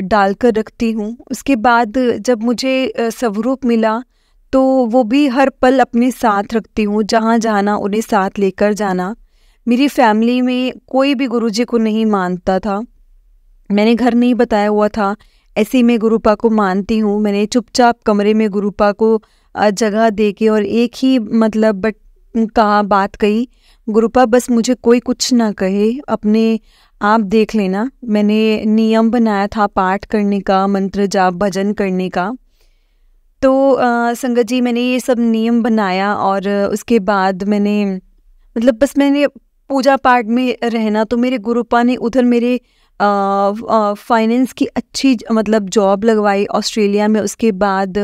डालकर रखती हूँ। उसके बाद जब मुझे स्वरूप मिला तो वो भी हर पल अपने साथ रखती हूँ, जहाँ जाना उन्हें साथ लेकर जाना। मेरी फैमिली में कोई भी गुरुजी को नहीं मानता था, मैंने घर नहीं बताया हुआ था, ऐसे ही मैं गुरुपा को मानती हूँ। मैंने चुपचाप कमरे में गुरुपा को जगह दे के और एक ही मतलब कहा, बात कही, गुरुपा बस मुझे कोई कुछ ना कहे, अपने आप देख लेना। मैंने नियम बनाया था पाठ करने का, मंत्र जाप भजन करने का। तो संगत जी, मैंने ये सब नियम बनाया और उसके बाद मैंने मतलब बस मैंने पूजा पाठ में रहना। तो मेरे गुरुपा ने उधर मेरे फाइनेंस की अच्छी मतलब जॉब लगवाई ऑस्ट्रेलिया में। उसके बाद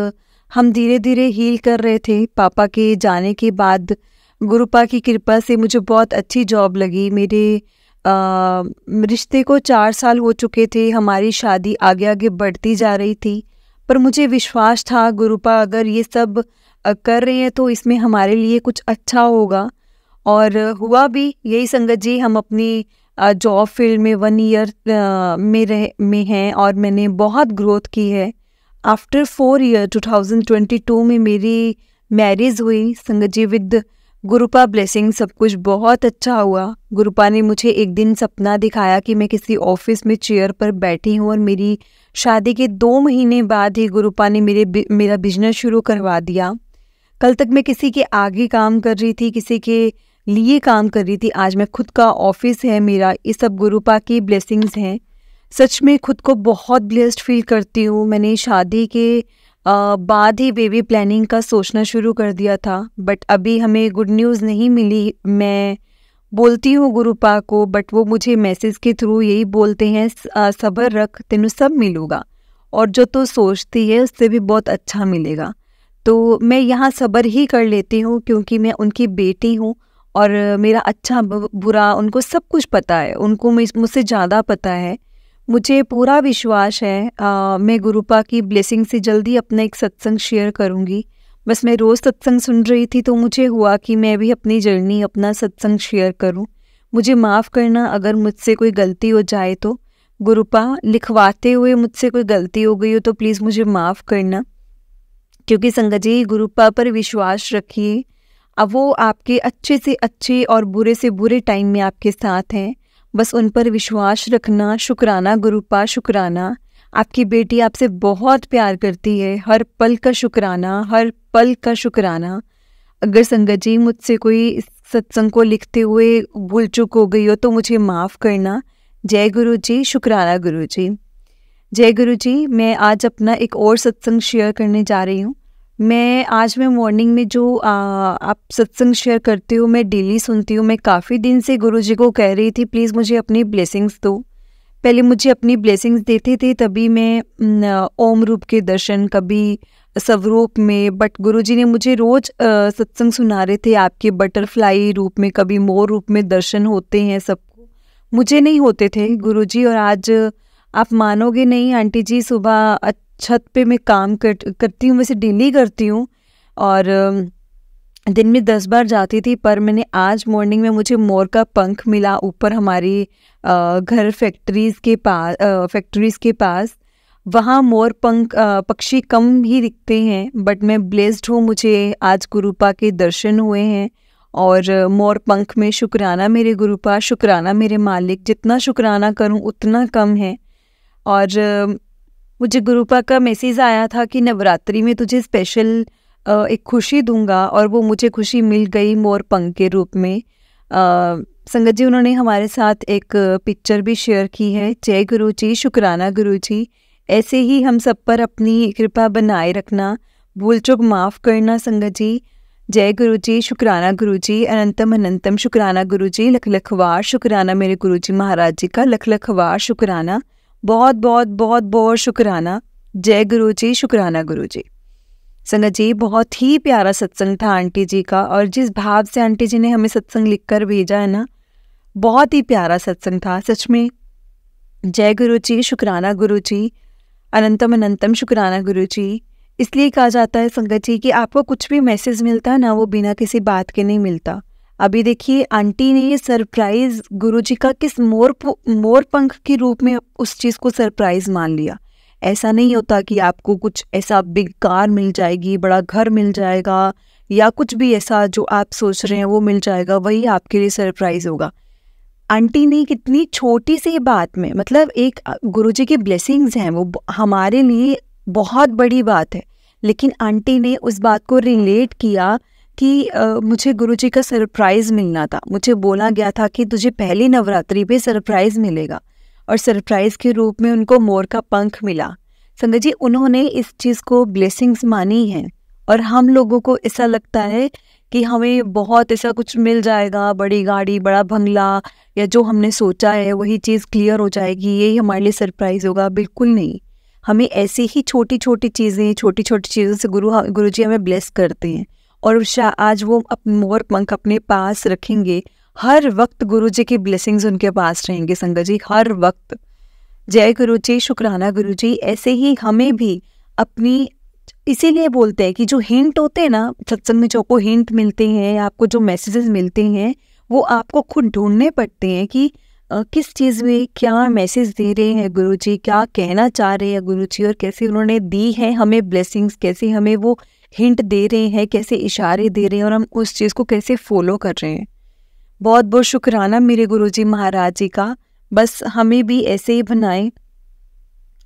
हम धीरे धीरे हील कर रहे थे। पापा के जाने के बाद गुरुपा की कृपा से मुझे बहुत अच्छी जॉब लगी। मेरे रिश्ते को 4 साल हो चुके थे, हमारी शादी आगे आगे बढ़ती जा रही थी, पर मुझे विश्वास था गुरुपा अगर ये सब कर रहे हैं तो इसमें हमारे लिए कुछ अच्छा होगा। और हुआ भी यही संगत जी। हम अपनी जॉब फील्ड में 1 ईयर में हैं और मैंने बहुत ग्रोथ की है। आफ्टर 4 ईयर 2022 में मेरी मैरिज हुई संगत जी विद गुरुपा ब्लेसिंग। सब कुछ बहुत अच्छा हुआ। गुरुपा ने मुझे एक दिन सपना दिखाया कि मैं किसी ऑफिस में चेयर पर बैठी हूँ और मेरी शादी के 2 महीने बाद ही गुरुपा ने मेरा बिजनेस शुरू करवा दिया। कल तक मैं किसी के आगे काम कर रही थी, किसी के लिए काम कर रही थी, आज मैं खुद का ऑफिस है मेरा। ये सब गुरुपा की ब्लेसिंग्स हैं। सच में खुद को बहुत ब्लेस्ड फील करती हूँ। मैंने शादी के बाद ही बेबी प्लानिंग का सोचना शुरू कर दिया था, बट अभी हमें गुड न्यूज़ नहीं मिली। मैं बोलती हूँ गुरुपा को, बट वो मुझे मैसेज के थ्रू यही बोलते हैं, सब्र रख, तेनू सब मिलूगा और जो तू सोचती है उससे भी बहुत अच्छा मिलेगा। तो मैं यहाँ सब्र ही कर लेती हूँ क्योंकि मैं उनकी बेटी हूँ और मेरा अच्छा बुरा उनको सब कुछ पता है, उनको मुझसे ज़्यादा पता है। मुझे पूरा विश्वास है मैं गुरुपा की ब्लेसिंग से जल्दी अपना एक सत्संग शेयर करूँगी। बस मैं रोज़ सत्संग सुन रही थी तो मुझे हुआ कि मैं भी अपनी जर्नी, अपना सत्संग शेयर करूँ। मुझे माफ़ करना अगर मुझसे कोई गलती हो जाए तो। गुरुपा, लिखवाते हुए मुझसे कोई गलती हो गई हो तो प्लीज़ मुझे माफ़ करना, क्योंकि संगत जी गुरुपा पर विश्वास रखिए। अब वो आपके अच्छे से अच्छे और बुरे से बुरे टाइम में आपके साथ हैं, बस उन पर विश्वास रखना। शुक्राना गुरुपा, शुक्राना। आपकी बेटी आपसे बहुत प्यार करती है, हर पल का शुक्राना, हर पल का शुक्राना। अगर संगत जी मुझसे कोई सत्संग को लिखते हुए भूल चूक हो गई हो तो मुझे माफ़ करना। जय गुरु जी, शुक्राना गुरु जी। जय गुरु जी। मैं आज अपना एक और सत्संग शेयर करने जा रही हूँ। मैं मॉर्निंग में जो आप सत्संग शेयर करते हो मैं डेली सुनती हूँ। मैं काफ़ी दिन से गुरुजी को कह रही थी प्लीज़ मुझे अपनी ब्लेसिंग्स दो। पहले मुझे अपनी ब्लेसिंग्स देते थे तभी मैं ओम रूप के दर्शन, कभी स्वरूप में, बट गुरुजी ने मुझे रोज़ सत्संग सुना रहे थे आपके बटरफ्लाई रूप में, कभी मोर रूप में दर्शन होते हैं सबको, मुझे नहीं होते थे गुरुजी। और आज आप मानोगे नहीं आंटी जी, सुबह छत पे मैं काम करती हूँ, वैसे डेली करती हूँ और दिन में 10 बार जाती थी, पर मैंने आज मॉर्निंग में मुझे मोर का पंख मिला ऊपर हमारी घर फैक्ट्रीज़ के पास। वहाँ मोर पंख पक्षी कम ही दिखते हैं, बट मैं ब्लेस्ड हूँ, मुझे आज गुरुपा के दर्शन हुए हैं। और मोर पंख में शुक्राना मेरे गुरुपा, शुक्राना मेरे मालिक। जितना शुक्राना करूँ उतना कम है। और मुझे गुरुपा का मैसेज आया था कि नवरात्रि में तुझे स्पेशल एक खुशी दूंगा, और वो मुझे खुशी मिल गई मोर पंख के रूप में। संगत जी उन्होंने हमारे साथ एक पिक्चर भी शेयर की है। जय गुरु जी, शुक्राना गुरु जी। ऐसे ही हम सब पर अपनी कृपा बनाए रखना, भूल चूक माफ़ करना संगत जी। जय गुरु जी, शुक्राना गुरु जी, अनंतम अनंतम शुक्राना गुरु जी। लख लख वार शुक्राना मेरे गुरु जी महाराज जी का, लख लख वार शुक्राना, बहुत बहुत बहुत बहुत शुक्राना। जय गुरु जी, शुक्राना गुरु जी। संगत जी, बहुत ही प्यारा सत्संग था आंटी जी का, और जिस भाव से आंटी जी ने हमें सत्संग लिखकर भेजा है ना, बहुत ही प्यारा सत्संग था सच में। जय गुरु जी, शुक्राना गुरु जी, अनंतम अनंतम शुक्राना गुरु जी। इसलिए कहा जाता है संगत जी कि आपको कुछ भी मैसेज मिलता है ना, वो बिना किसी बात के नहीं मिलता। अभी देखिए आंटी ने ये सरप्राइज गुरुजी का किस मोर पंख के रूप में उस चीज़ को सरप्राइज मान लिया। ऐसा नहीं होता कि आपको कुछ ऐसा बिग कार मिल जाएगी, बड़ा घर मिल जाएगा, या कुछ भी ऐसा जो आप सोच रहे हैं वो मिल जाएगा, वही आपके लिए सरप्राइज होगा। आंटी ने कितनी छोटी सी बात में, मतलब एक गुरुजी की ब्लेसिंग्स हैं, वो हमारे लिए बहुत बड़ी बात है, लेकिन आंटी ने उस बात को रिलेट किया कि मुझे गुरुजी का सरप्राइज़ मिलना था। मुझे बोला गया था कि तुझे पहली नवरात्रि पे सरप्राइज़ मिलेगा, और सरप्राइज़ के रूप में उनको मोर का पंख मिला। संगत जी, उन्होंने इस चीज़ को ब्लेसिंग्स मानी है, और हम लोगों को ऐसा लगता है कि हमें बहुत ऐसा कुछ मिल जाएगा, बड़ी गाड़ी, बड़ा बंगला, या जो हमने सोचा है वही चीज़ क्लियर हो जाएगी, यही हमारे लिए सरप्राइज़ होगा। बिल्कुल नहीं, हमें ऐसी ही छोटी छोटी चीज़ों से गुरुजी हमें ब्लेस करते हैं, और आज वो मोर पंख अपने पास रखेंगे। हर वक्त गुरुजी की ब्लेसिंग्स उनके पास रहेंगे संगत जी, हर वक्त। जय गुरु जी, शुक्राना गुरु जी। ऐसे ही हमें भी अपनी, इसीलिए बोलते हैं कि जो हिंट होते हैं ना सत्संग में, जो आपको हिंट मिलते हैं, आपको जो मैसेजेस मिलते हैं, वो आपको खुद ढूंढने पड़ते हैं कि किस चीज़ में क्या मैसेज दे रहे हैं गुरुजी, क्या कहना चाह रहे हैं गुरुजी, और कैसे उन्होंने दी है हमें ब्लेसिंग्स, कैसे हमें वो हिंट दे रहे हैं, कैसे इशारे दे रहे हैं, और हम उस चीज़ को कैसे फॉलो कर रहे हैं। बहुत बहुत शुक्राना मेरे गुरुजी महाराज जी का। बस हमें भी ऐसे ही बनाएं,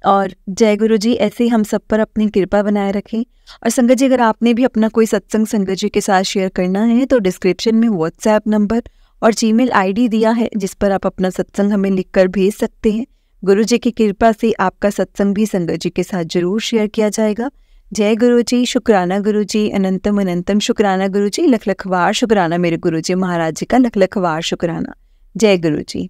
और जय गुरु जी ऐसे ही हम सब पर अपनी कृपा बनाए रखें। और संगत जी, अगर आपने भी अपना कोई सत्संग संगत जी के साथ शेयर करना है तो डिस्क्रिप्शन में व्हाट्सएप नंबर और जीमेल आईडी दिया है, जिस पर आप अपना सत्संग हमें लिखकर भेज सकते हैं। गुरु जी की कृपा से आपका सत्संग भी संगत जी के साथ जरूर शेयर किया जाएगा। जय गुरु जी, शुक्राना गुरु जी, अनंतम अनंतम शुक्राना गुरु जी, लख लख वार शुक्राना मेरे गुरु जी महाराज जी का, लख लख वार शुक्राना। जय गुरु जी।